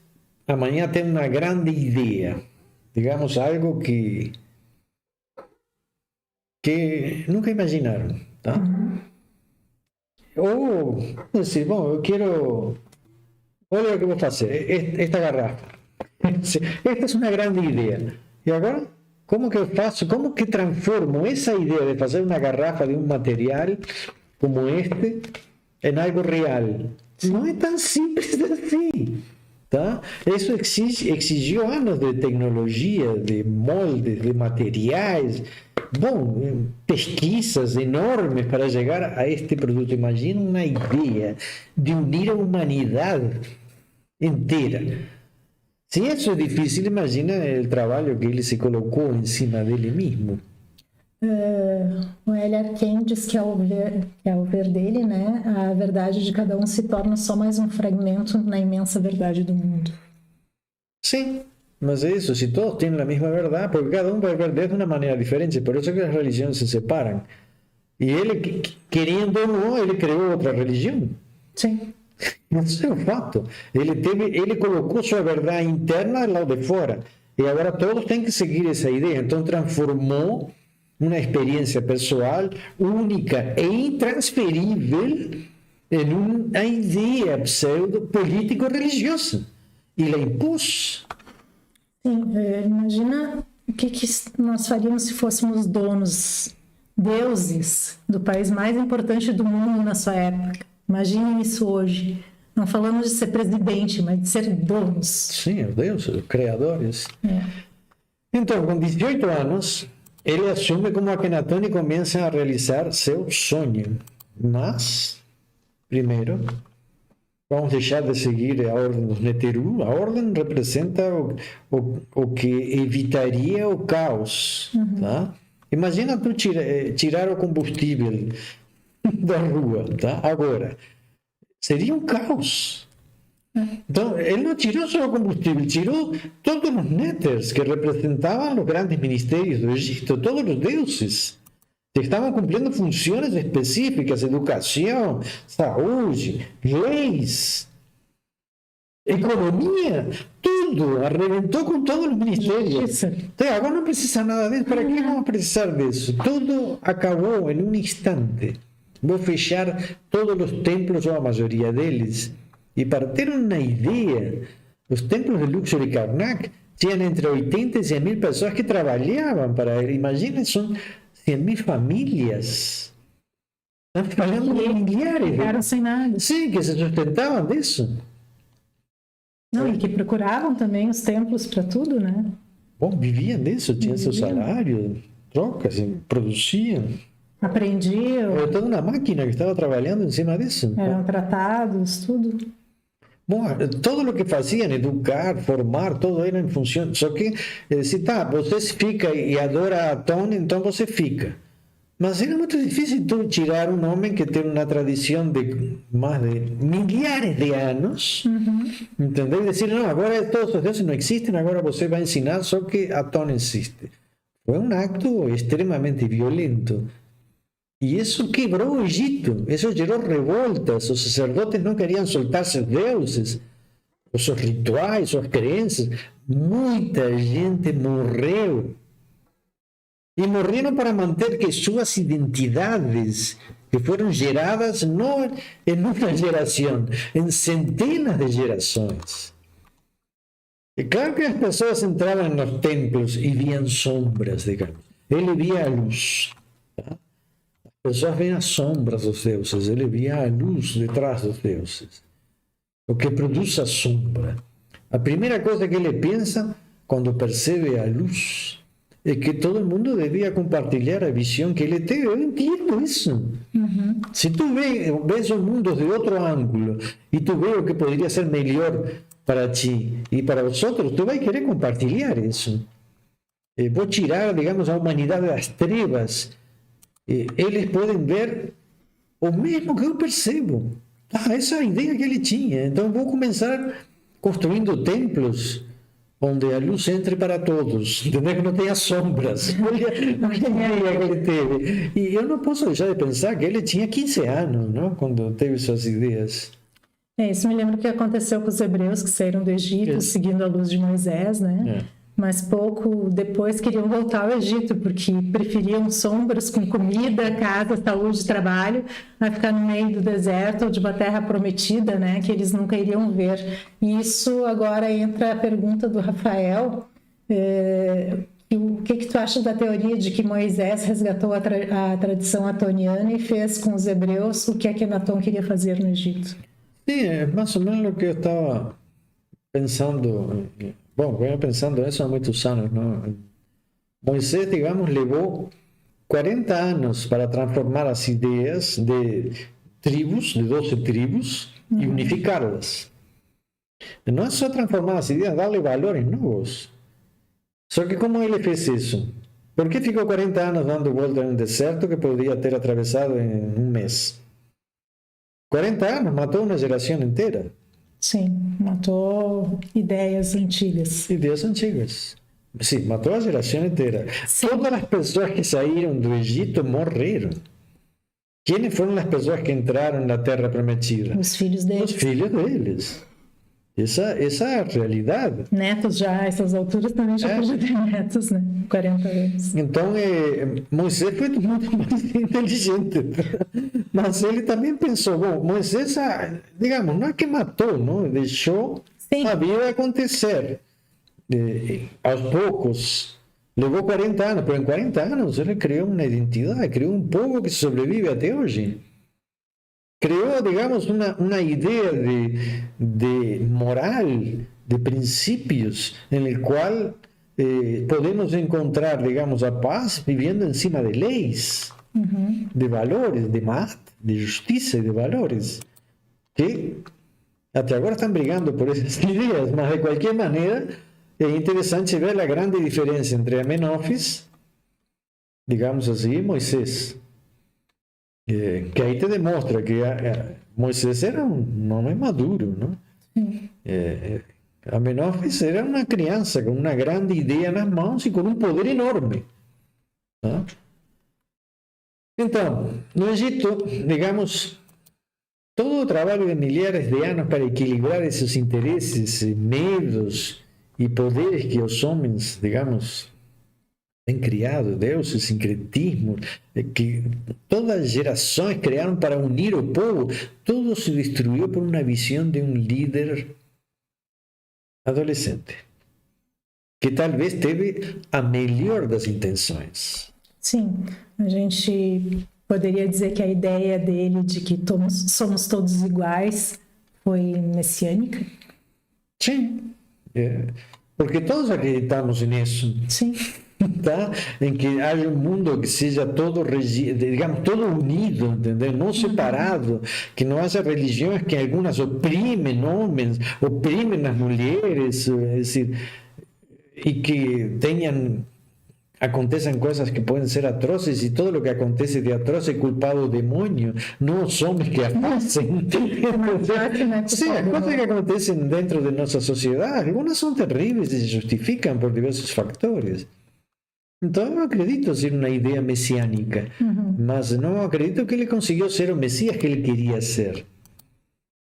amanhã tem uma grande ideia, digamos algo que nunca imaginaram, tá? Ou assim, bom, eu quero, olha o que eu vou fazer, esta garrafa. Esta é uma grande ideia. E agora, como que eu faço, como que transformo essa ideia de fazer uma garrafa de um material como este em algo real? Não é tão simples assim. Tá? Isso exigiu anos de tecnologia, de moldes, de materiais, bom, pesquisas enormes para chegar a este produto. Imagina uma ideia de unir a humanidade inteira. Se isso é difícil, imagina o trabalho que ele se colocou em cima dele mesmo. O L.R. Ken diz que ao ver dele, né, a verdade de cada um se torna só mais um fragmento na imensa verdade do mundo. Sim, mas é isso, se todos têm a mesma verdade, porque cada um vai ver Deus de uma maneira diferente, por isso que as religiões se separam. E ele, querendo ou não, ele criou outra religião. Sim. Isso é um fato. Ele colocou sua verdade interna lá de fora. E agora todos têm que seguir essa ideia. Então transformou uma experiência pessoal única e intransferível em uma ideia pseudo-político-religiosa. E la impôs. Sim, imagina o que nós faríamos se fôssemos donos, deuses, do país mais importante do mundo na sua época. Imaginem isso hoje. Não falamos de ser presidente, mas de ser donos. Sim, os deuses, os criadores. Então, com 18 anos, ele assume como Akhenaton e começa a realizar seu sonho. Mas, primeiro, vamos deixar de seguir a ordem dos Neteru. A ordem representa o que evitaria o caos. Tá? Imagina tu tirar o combustível da rua, tá? Agora, seria um caos. Então, ele não tirou só o combustível, tirou todos os néters que representavam os grandes ministérios do Egito, todos os deuses que estavam cumprindo funções específicas, educação, saúde, leis, economia, tudo, arrebentou com todos os ministérios. Então, agora não precisa nada disso, para que vamos precisar disso? Tudo acabou em um instante. Vou fechar todos os templos, ou a maioria deles. E para ter uma ideia, os templos de Luxor e Karnak tinham entre 80 e 100 mil pessoas que trabalhavam para ele. Imagina, são 100 mil famílias. Estamos falando de milhares. Ficaram sem nada. Sim, que se sustentavam disso. Não, e que procuravam também os templos para tudo, né? Bom, viviam disso, tinham seu salário, trocas, produziam. Aprendiam. Era toda uma máquina que estava trabalhando em cima disso. Eram tratados, tudo. Bom, todo o que faziam, educar, formar, todo era em função. Só que, se tá, você fica e adora Aton, então você fica. Mas era muito difícil tu tirar um homem que tem uma tradição de mais de milhares de anos, entendeu? E dizer, não, agora todos os deuses não existem, agora você vai ensinar só que Aton existe. Foi um acto extremamente violento. E isso quebrou o Egito, isso gerou revoltas, os sacerdotes não queriam soltar seus deuses, os seus rituais, suas crenças. Muita gente morreu. E morreram para manter que suas identidades, que foram geradas não em uma geração, em centenas de gerações. E claro que as pessoas entravam nos templos e viam sombras, digamos. Ele via a luz. pessoas veem as sombras dos deuses, ele via a luz detrás dos deuses, o que produz a sombra. A primeira coisa que ele pensa quando percebe a luz é que todo mundo devia compartilhar a visão que ele tem. Eu entendo isso. Se tu vês o mundo de outro ângulo e tu vês o que poderia ser melhor para ti e para os outros, tu vai querer compartilhar isso. Vou tirar, digamos, a humanidade das trevas. Eles podem ver o mesmo que eu percebo. Essa é a ideia que ele tinha. Então vou começar construindo templos onde a luz entre para todos, entendeu? Que não tenha sombras. Olha a ideia que ele teve. E eu não posso deixar de pensar que ele tinha 15 anos, não? Quando teve suas ideias. Isso me lembra o que aconteceu com os hebreus que saíram do Egito seguindo a luz de Moisés, né? Mas pouco depois queriam voltar ao Egito, porque preferiam sombras com comida, casa, saúde, trabalho, a ficar no meio do deserto ou de uma terra prometida, né, que eles nunca iriam ver. E isso agora entra a pergunta do Rafael. O que tu acha da teoria de que Moisés resgatou a tradição atoniana e fez com os hebreus o que Akenaton queria fazer no Egito? Sim, é mais ou menos o que eu estava pensando. Bom, venho pensando nisso há muitos anos, não? Moisés, digamos, levou 40 anos para transformar as ideias de tribos, de 12 tribos, e unificá-las. Não é só transformar as ideias, darle valores novos. Só que como ele fez isso? Por que ficou 40 anos dando volta em um deserto que poderia ter atravessado em um mês? 40 anos, matou uma geração inteira. Sim, matou ideias antigas. Ideias antigas. Sim, matou a geração inteira. Sim. Todas as pessoas que saíram do Egito morreram. Quem foram as pessoas que entraram na Terra Prometida? Os filhos deles. Os filhos deles. Essa é a realidade. Netos já, a essas alturas também já podia ter netos, né? 40 anos. Então, Moisés foi muito mais inteligente. Mas ele também pensou, bom, Moisés, digamos, não é que matou, não? Deixou a vida acontecer. Aos poucos, levou 40 anos, mas em 40 anos ele criou uma identidade, criou um povo que sobrevive até hoje. Criou, digamos, uma ideia de moral, de princípios, em qual podemos encontrar, digamos, a paz vivendo em cima de leis, de valores, de mata, de justiça e de valores, que até agora estão brigando por essas ideias, mas de qualquer maneira é interessante ver a grande diferença entre Amenófis, digamos assim, e Moisés. Que aí te demonstra que Moisés era um homem maduro, não? Amenófis era uma criança com uma grande ideia nas mãos e com um poder enorme. Não? Então, no Egito, digamos, todo o trabalho de milhares de anos para equilibrar esses interesses, medos e poderes que os homens, digamos, têm criado, Deus, o sincretismo, que todas as gerações criaram para unir o povo, tudo se destruiu por uma visão de um líder adolescente, que talvez teve a melhor das intenções. Sim, a gente poderia dizer que a ideia dele de que somos todos iguais foi messiânica? Sim, porque todos acreditamos nisso. Sim. Tá? Em que haja um mundo que seja todo, digamos, todo unido, entendeu? Não separado, que não haja religiões que algumas oprimem homens, oprimem as mulheres, é decir, e que aconteçam coisas que podem ser atroces e todo o que acontece de atroz é culpado do demônio, não os homens que a fazem. Sim, as coisas que acontecem dentro de nossa sociedade, algumas são terríveis e se justificam por diversos fatores. Então eu acredito ser uma ideia messiânica, mas não acredito que ele conseguiu ser o Messias que ele queria ser.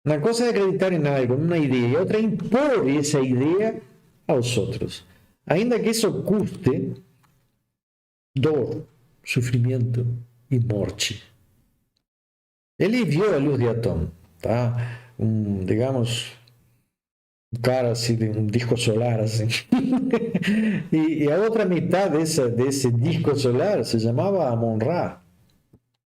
Uma coisa é acreditar em algo, numa ideia, e outra é impor essa ideia aos outros. Ainda que isso custe dor, sofrimento e morte. Ele viu a luz de Atom, tá? Digamos, um cara assim, de um disco solar assim. e a outra metade desse disco solar se chamava Amon-Ra.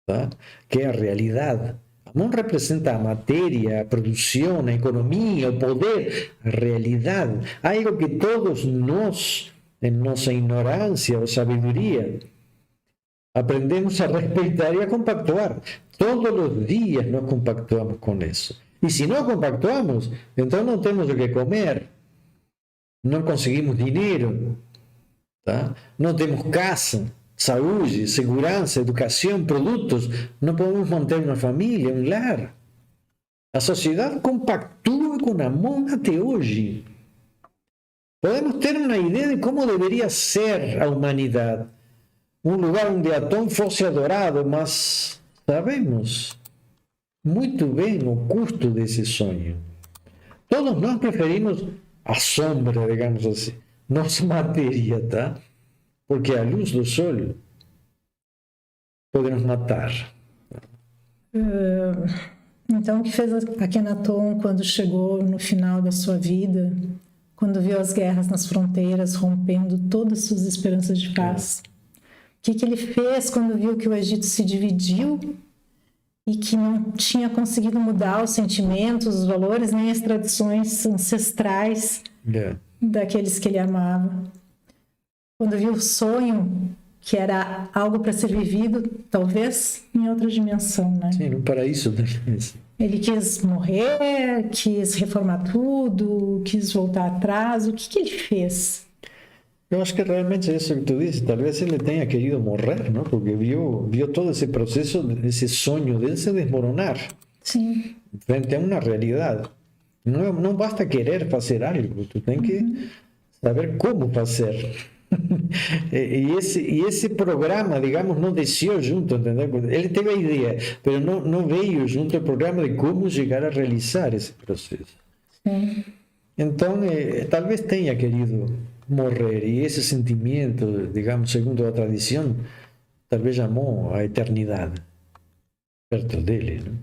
tá? Que é a realidade. Amon representa a matéria, a produção, a economia, o poder, a realidade. Algo que todos nós, em nossa ignorância ou sabedoria, aprendemos a respeitar e a compactuar. Todos os dias nós compactuamos com isso. E se não compactuamos, então não temos o que comer, não conseguimos dinheiro, tá? Não temos casa, saúde, segurança, educação, produtos, não podemos manter uma família, um lar. A sociedade compactua com Amon até hoje. Podemos ter uma ideia de como deveria ser a humanidade. Um lugar onde Atom fosse adorado, mas sabemos muito bem o custo desse sonho. Todos nós preferimos a sombra, digamos assim, nossa matéria, tá? Porque a luz do sol pode nos matar. Então, o que fez Akhenaton quando chegou no final da sua vida, quando viu as guerras nas fronteiras rompendo todas as suas esperanças de paz? O que ele fez quando viu que o Egito se dividiu e que não tinha conseguido mudar os sentimentos, os valores, nem as tradições ancestrais daqueles que ele amava? Quando viu o sonho, que era algo para ser vivido, talvez em outra dimensão, né? Sim, no paraíso. Ele quis morrer, quis reformar tudo, quis voltar atrás. O que ele fez? Eu acho que realmente é isso que tu disse. Talvez ele tenha querido morrer, não? Porque viu todo esse processo, esse sonho dele se desmoronar. Sim. Frente a uma realidade. Não basta querer fazer algo, tu tem que saber como fazer. E esse programa, digamos, não desceu junto, entendeu? Ele teve a ideia, mas não veio junto o programa de como chegar a realizar esse processo. Sim. Então, talvez tenha querido morrer, e esse sentimento, digamos, segundo a tradição, talvez chamou a eternidade perto dele, não?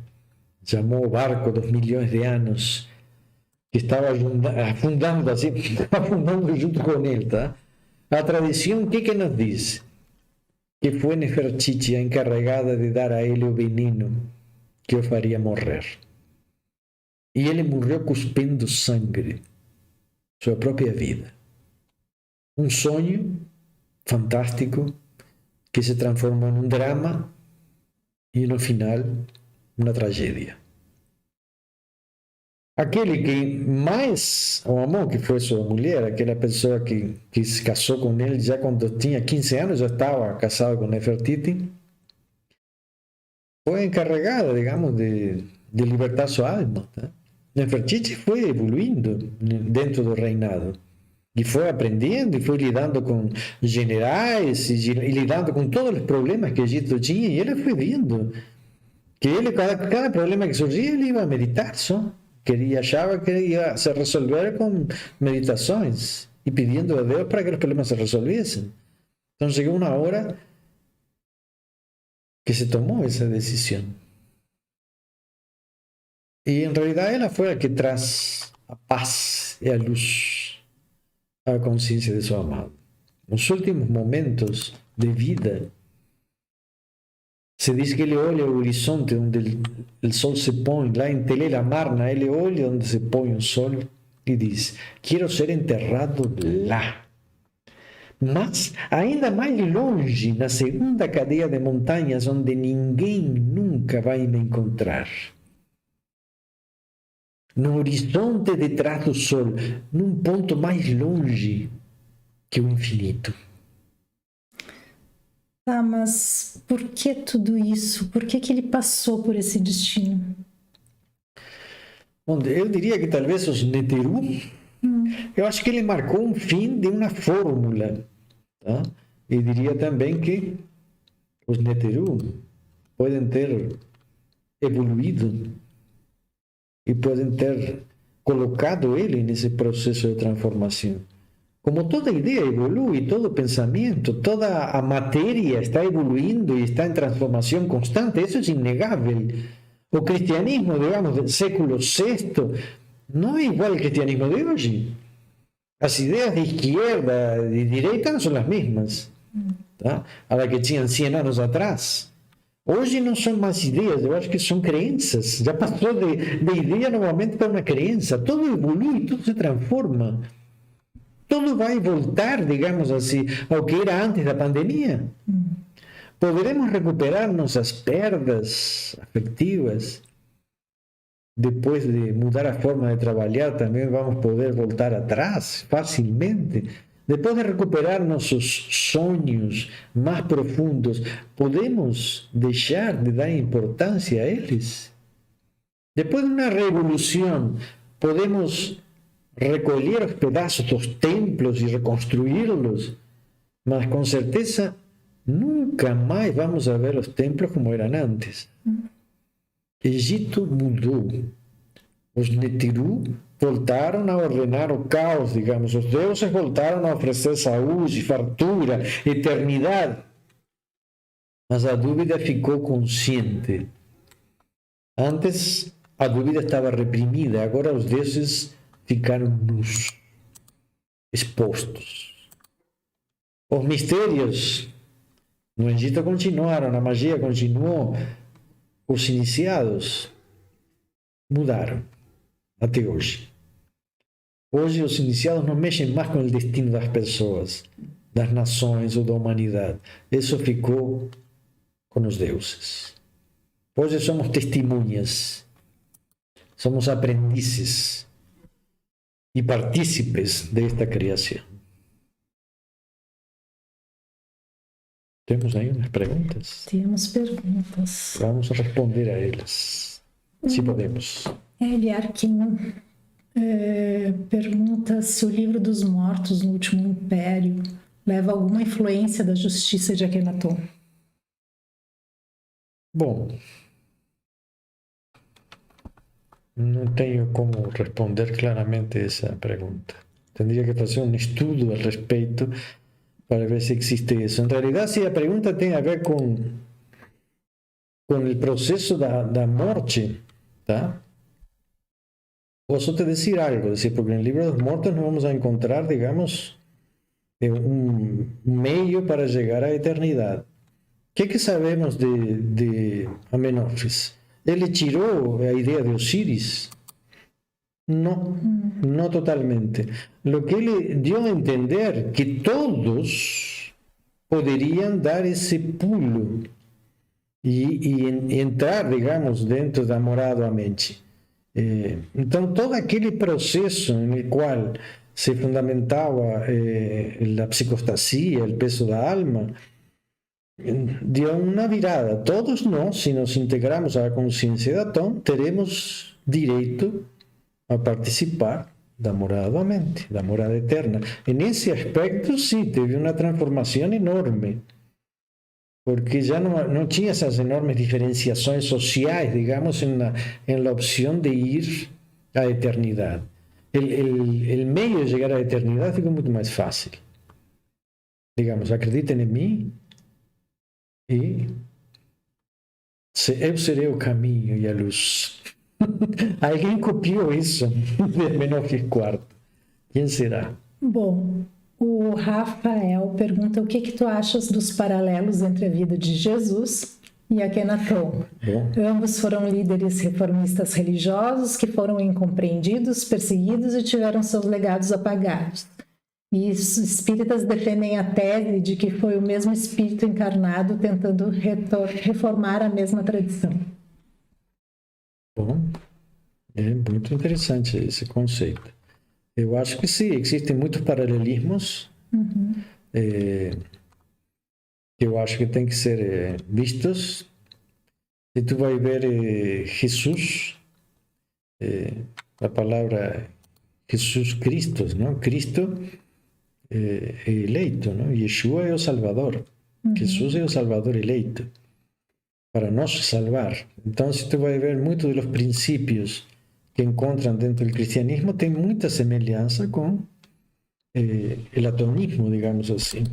Chamou o barco dos milhões de anos que estava afundando assim, afundando junto com ele, tá? A tradição, o que nos diz? Que foi Nefertiti a encarregada de dar a ele o veneno que o faria morrer. E ele morreu cuspindo sangue, sua própria vida. Um sonho fantástico que se transformou num drama e no final uma tragédia. Aquele que mais o amou, que foi sua mulher, aquela pessoa que se casou com ele já quando tinha 15 anos, já estava casado com Nefertiti, foi encarregada, digamos, de libertar sua alma. Tá? Nefertiti foi evoluindo dentro do reinado. E foi aprendendo, e foi lidando com generais, e lidando com todos os problemas que o Egito tinha, e ele foi vendo que ele, cada problema que surgia, ele ia meditar só. Achava que ia se resolver com meditações e pedindo a Deus para que os problemas se resolvessem. Então chegou uma hora que se tomou essa decisão. E em realidade ela foi a que traz a paz e a luz à consciência de seu amado. Nos últimos momentos de vida, se diz que ele olha o horizonte onde o sol se põe, lá em Tel El Amarna, ele olha onde se põe o sol e diz: quero ser enterrado lá. Mas ainda mais longe, na segunda cadeia de montanhas, onde ninguém nunca vai me encontrar. No horizonte detrás do sol, num ponto mais longe que o infinito. Tá, mas por que tudo isso? Por que ele passou por esse destino? Bom, eu diria que talvez os Neteru, eu acho que ele marcou um fim de uma fórmula. Tá? E diria também que os Neteru podem ter evoluído e podem ter colocado ele nesse processo de transformação. Como toda ideia evolui, todo pensamento, toda a matéria está evoluindo e está em transformação constante, isso é inegável. O cristianismo, digamos, do século VI, não é igual ao cristianismo de hoje. As ideias de esquerda e de direita não são as mesmas, tá? A que tinham 100 anos atrás. Hoje não são mais ideias, eu acho que são crenças. Já passou de ideia novamente para uma crença. Tudo evolui, tudo se transforma. Tudo vai voltar, digamos assim, ao que era antes da pandemia. Poderemos recuperar nossas perdas afetivas. Depois de mudar a forma de trabalhar, também vamos poder voltar atrás facilmente. Depois de recuperar nossos sonhos mais profundos, podemos deixar de dar importância a eles? Depois de uma revolução, podemos recolher os pedaços dos templos e reconstruí-los, mas com certeza nunca mais vamos a ver os templos como eram antes. Egito mudou. Os Netiru voltaram a ordenar o caos, digamos. Os deuses voltaram a oferecer saúde, fartura, eternidade. Mas a dúvida ficou consciente. Antes, a dúvida estava reprimida. Agora os deuses ficaram nus, expostos. Os mistérios no Egito continuaram, a magia continuou. Os iniciados mudaram até hoje. Hoje os iniciados não mexem mais com o destino das pessoas, das nações ou da humanidade. Isso ficou com os deuses. Hoje somos testemunhas, somos aprendizes e partícipes desta criação. Temos aí umas perguntas? Temos perguntas. Vamos responder a elas, se podemos. Eli Arquim pergunta se o livro dos mortos no Último Império leva alguma influência da justiça de Akhenaton. Bom, não tenho como responder claramente essa pergunta. Tendría que fazer um estudo a respeito para ver se existe isso. Em realidade, se a pergunta tem a ver com o processo da morte, tá? Posso te dizer algo, porque no livro dos mortos nós vamos encontrar, digamos, um meio para chegar à eternidade. O que sabemos de Amenófis? Ele tirou a ideia de Osíris? No totalmente. Lo que ele dio a entender que todos poderiam dar esse pulo e entrar, digamos, dentro da morada da mente. Então, todo aquele processo no qual se fundamentava a psicostasia, o peso da alma, deu uma virada. Todos nós, se nos integramos à consciência da Tom, teremos direito a participar da morada da mente, da morada eterna. E nesse aspecto, sim, teve uma transformação enorme, porque já não tinha essas enormes diferenciações sociais, digamos, em la opção de ir à eternidade. O meio de chegar à eternidade ficou muito mais fácil. Digamos, acreditem em mim e eu serei o caminho e a luz. Alguém copiou isso de Amenófis IV. Quem será? Bom, o Rafael pergunta o que tu achas dos paralelos entre a vida de Jesus e Akhenaton. Ambos foram líderes reformistas religiosos que foram incompreendidos, perseguidos e tiveram seus legados apagados. E os espíritas defendem a tese de que foi o mesmo espírito encarnado tentando reformar a mesma tradição. Bom, é muito interessante esse conceito. Eu acho que sim, existem muitos paralelismos que eu acho que tem que ser vistos. Se tu vai ver Jesus, a palavra Jesus Cristo, não? Cristo é eleito, não? Yeshua é o Salvador. Jesus é o Salvador eleito para nos salvar. Então, se tu vai ver muitos dos princípios que encontram dentro do cristianismo, tem muita semelhança com o atonismo, digamos assim.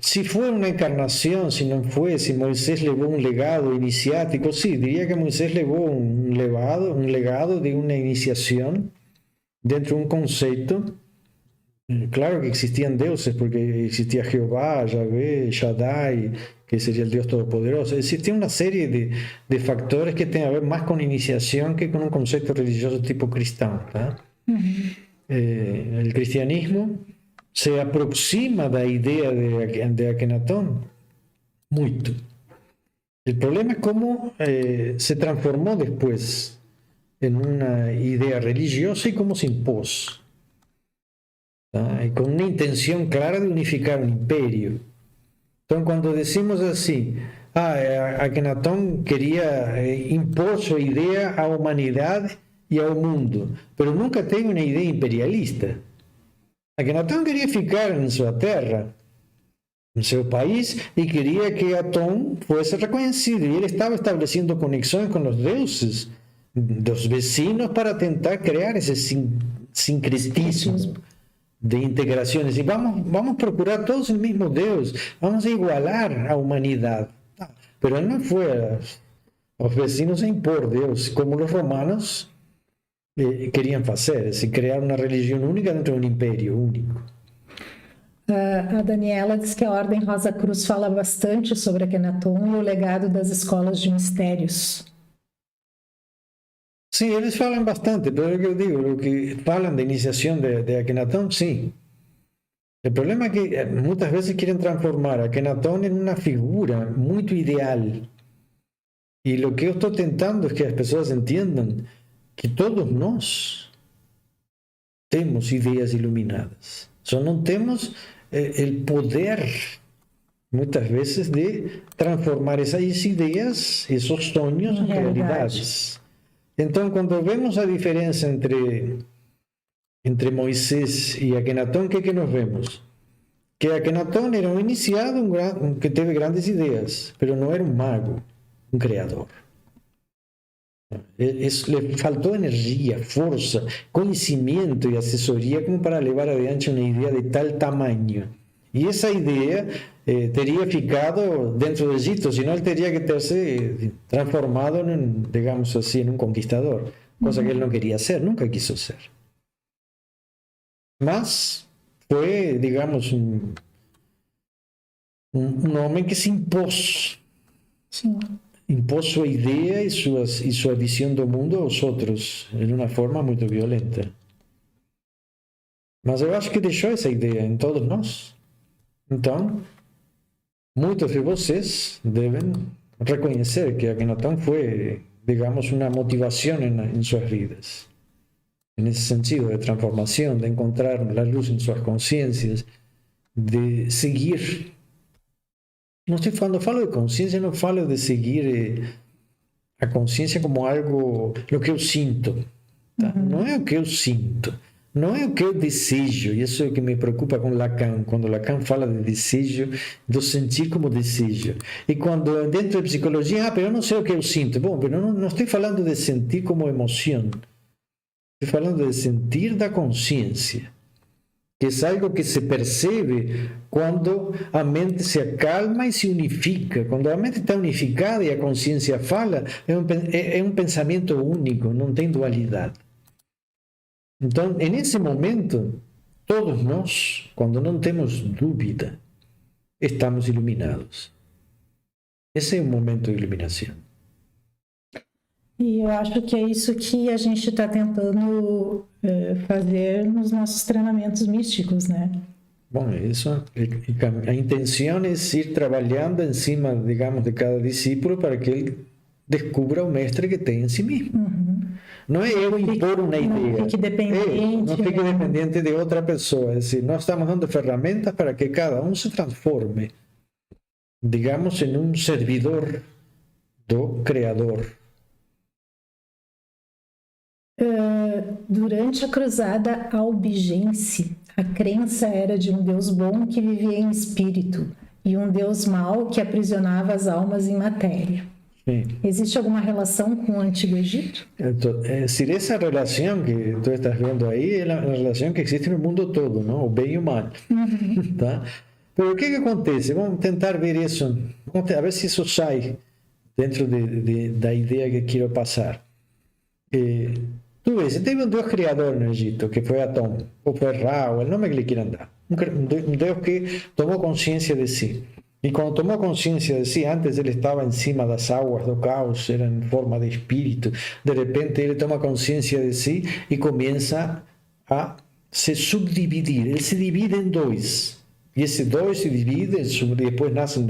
Se foi uma encarnação, se não foi, se Moisés levou um legado iniciático, sim, diria que Moisés levou um legado de uma iniciação dentro de um conceito Claro que existían dioses, porque existía Jehová, Yahvé, Shaddai, que sería el Dios Todopoderoso. Existía una serie de factores que tienen que ver más con iniciación que con un concepto religioso tipo cristiano. ¿Tá? El cristianismo se aproxima da idea de Akenatón muito. El problema es cómo se transformó después en una idea religiosa y cómo se impuso. Y con una intención clara de unificar un imperio. Entonces, cuando decimos así, Akenatón quería impor su idea a la humanidad y al mundo, pero nunca tuvo una idea imperialista. Akenatón quería ficar en su tierra, en su país, y quería que Atón fuese reconocido, y él estaba estableciendo conexiones con los dioses, los vecinos, para tentar crear ese sincretismo de integraciones. Y vamos a procurar todos el mismo Dios, vamos a igualar a humanidad. Pero él no fue a los vecinos a impor Dios, como los romanos querían hacer, es crear una religión única dentro de un imperio único. A Daniela diz que a Ordem Rosa Cruz fala bastante sobre Akenatón e o legado das escolas de mistérios. Sí, ellos hablan bastante, pero lo que yo digo, lo que hablan de iniciación de Akenatón, sí. El problema es que muchas veces quieren transformar a Akenatón en una figura muy ideal. Y lo que yo estoy tentando es que las personas entiendan que todos nós temos ideas iluminadas. Só não temos el poder, muchas veces, de transformar esas ideas, esos sueños en realidades. Entonces, cuando vemos la diferencia entre Moisés y Akenatón, ¿qué nos vemos? Que Akenatón era un iniciado, que tuvo grandes ideas, pero no era un mago, un creador. Le faltó energía, fuerza, conocimiento y asesoría como para llevar adelante una idea de tal tamaño. Y esa idea teria ficado dentro do Egito, senão ele teria que ter se transformado, digamos assim, em um conquistador, coisa que ele não queria ser, nunca quis ser. Mas foi, digamos, um homem que se impôs. Sim. Impôs sua ideia e sua visão do mundo aos outros, de uma forma muito violenta. Mas eu acho que deixou essa ideia em todos nós. Então, muitos de vocês devem reconhecer que Akenatón foi, digamos, uma motivação em suas vidas. Nesse sentido de transformação, de encontrar a luz em suas consciências, de seguir. Não estou falando, falo de consciência, não falo de seguir a consciência como algo, o que eu sinto. Tá? Não é o que eu sinto. Não é o que eu desejo, e isso é o que me preocupa com Lacan, quando Lacan fala de desejo, do sentir como desejo. E quando dentro de psicologia, mas eu não sei o que eu sinto. Bom, mas não estou falando de sentir como emoção. Estou falando de sentir da consciência, que é algo que se percebe quando a mente se acalma e se unifica. Quando a mente está unificada e a consciência fala, é um pensamento único, não tem dualidade. Então, nesse momento, todos nós, quando não temos dúvida, estamos iluminados. Esse é o momento de iluminação. E eu acho que é isso que a gente está tentando fazer nos nossos treinamentos místicos, né? Bom, isso, a intenção é ir trabalhando em cima, digamos, de cada discípulo para que ele descubra o mestre que tem em si mesmo. Não é eu impor uma ideia. Não fique dependente. Não fique dependente de outra pessoa. É decir, nós estamos dando ferramentas para que cada um se transforme, digamos, em um servidor do Criador. Durante a cruzada albigense, a crença era de um Deus bom que vivia em espírito e um Deus mau que aprisionava as almas em matéria. Sim. Existe alguma relação com o Antigo Egito? Essa relação que tu estás vendo aí é a relação que existe no mundo todo, não? O bem e o mal. Tá? Mas o que acontece? Vamos tentar ver isso, vamos ver se isso sai dentro da ideia que quero passar. Tú ves, teve um Deus criador no Egito, que foi Atón, ou foi Ra, ou o nome que lhe quieran dar. Um Deus que tomou consciência de si. E quando tomou consciência de si, antes ele estava em cima das águas do caos, era em forma de espírito. De repente ele toma consciência de si e começa a se subdividir. Ele se divide em dois. E esse dois se divide, depois nascem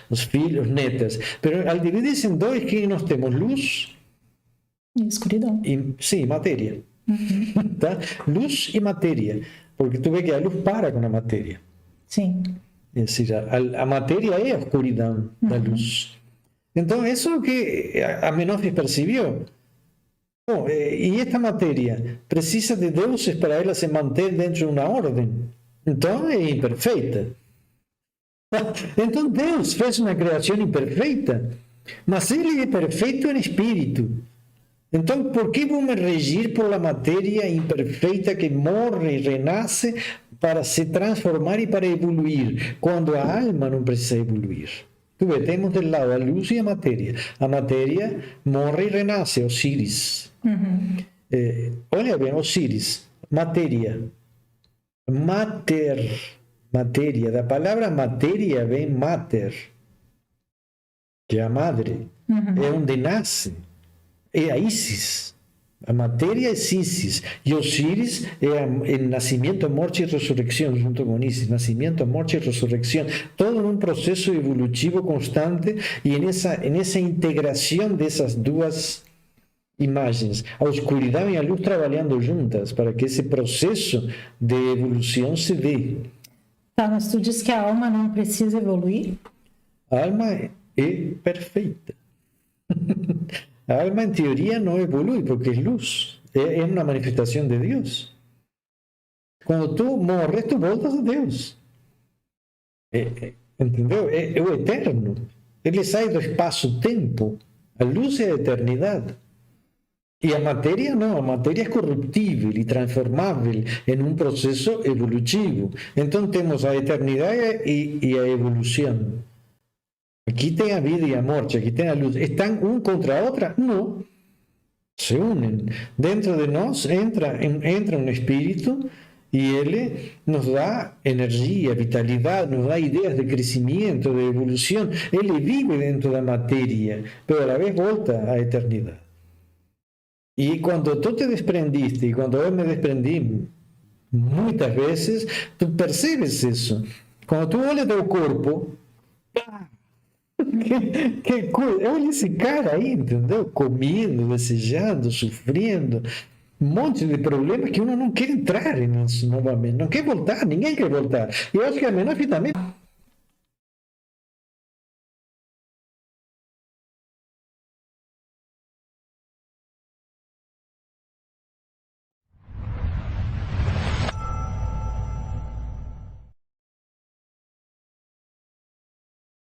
os filhos, netas. Mas ao dividir-se em dois, quem nós temos? Luz E escuridão. sim, matéria. Tá? Luz e matéria. Porque tu vê que a luz para com a matéria. Sim. É decir, a matéria é a escuridão da luz. Então, isso é o que a Menofis percebeu. Bom, e esta matéria precisa de deuses para ela se manter dentro de uma ordem. Então, é imperfeita. Então, Deus fez uma criação imperfeita, mas ele é perfeito em espírito. Então, por que vou me regir por la matéria imperfeita que morre e renasce para se transformar e para evoluir, quando a alma não precisa evoluir? Tu vê, temos de lado a luz e a matéria. A matéria morre e renasce, Osíris. Olha bem, Osíris, matéria. Matéria. Da palavra matéria vem mater, que é a madre. É onde nasce. É a Isis. A matéria é Isis. E Osíris é o nascimento, morte e ressurreição, junto com Isis. Nascimento, morte e ressurreição. Todo num processo evolutivo constante e nessa integração dessas duas imagens. A escuridão e a luz trabalhando juntas para que esse processo de evolução se dê. Tá, mas tu diz que a alma não precisa evoluir? A alma é perfeita. A alma, em teoria, não evolui, porque é luz. É uma manifestação de Deus. Quando tu morres, tu voltas a Deus. Entendeu? É o eterno. Ele sai do espaço-tempo. A luz é a eternidade. E a matéria não. A matéria é corruptível e transformável em um processo evolutivo. Então, temos a eternidade e a evolução. Aqui tem a vida e a morte, aqui tem a luz. Estão um contra a outra? Não. Se unem. Dentro de nós entra um espírito e ele nos dá energia, vitalidade, nos dá ideias de crescimento, de evolução. Ele vive dentro da matéria, mas a la vez volta à eternidade. E quando tu te desprendiste, e quando eu me desprendi, muitas vezes, tu percebes isso. Quando tu olhas teu corpo, que coisa, olha esse cara aí, entendeu? Comendo, desejando, sofrendo, um monte de problemas que uno não quer entrar nisso novamente, não quer voltar, ninguém quer voltar. E eu acho que a Menofis também.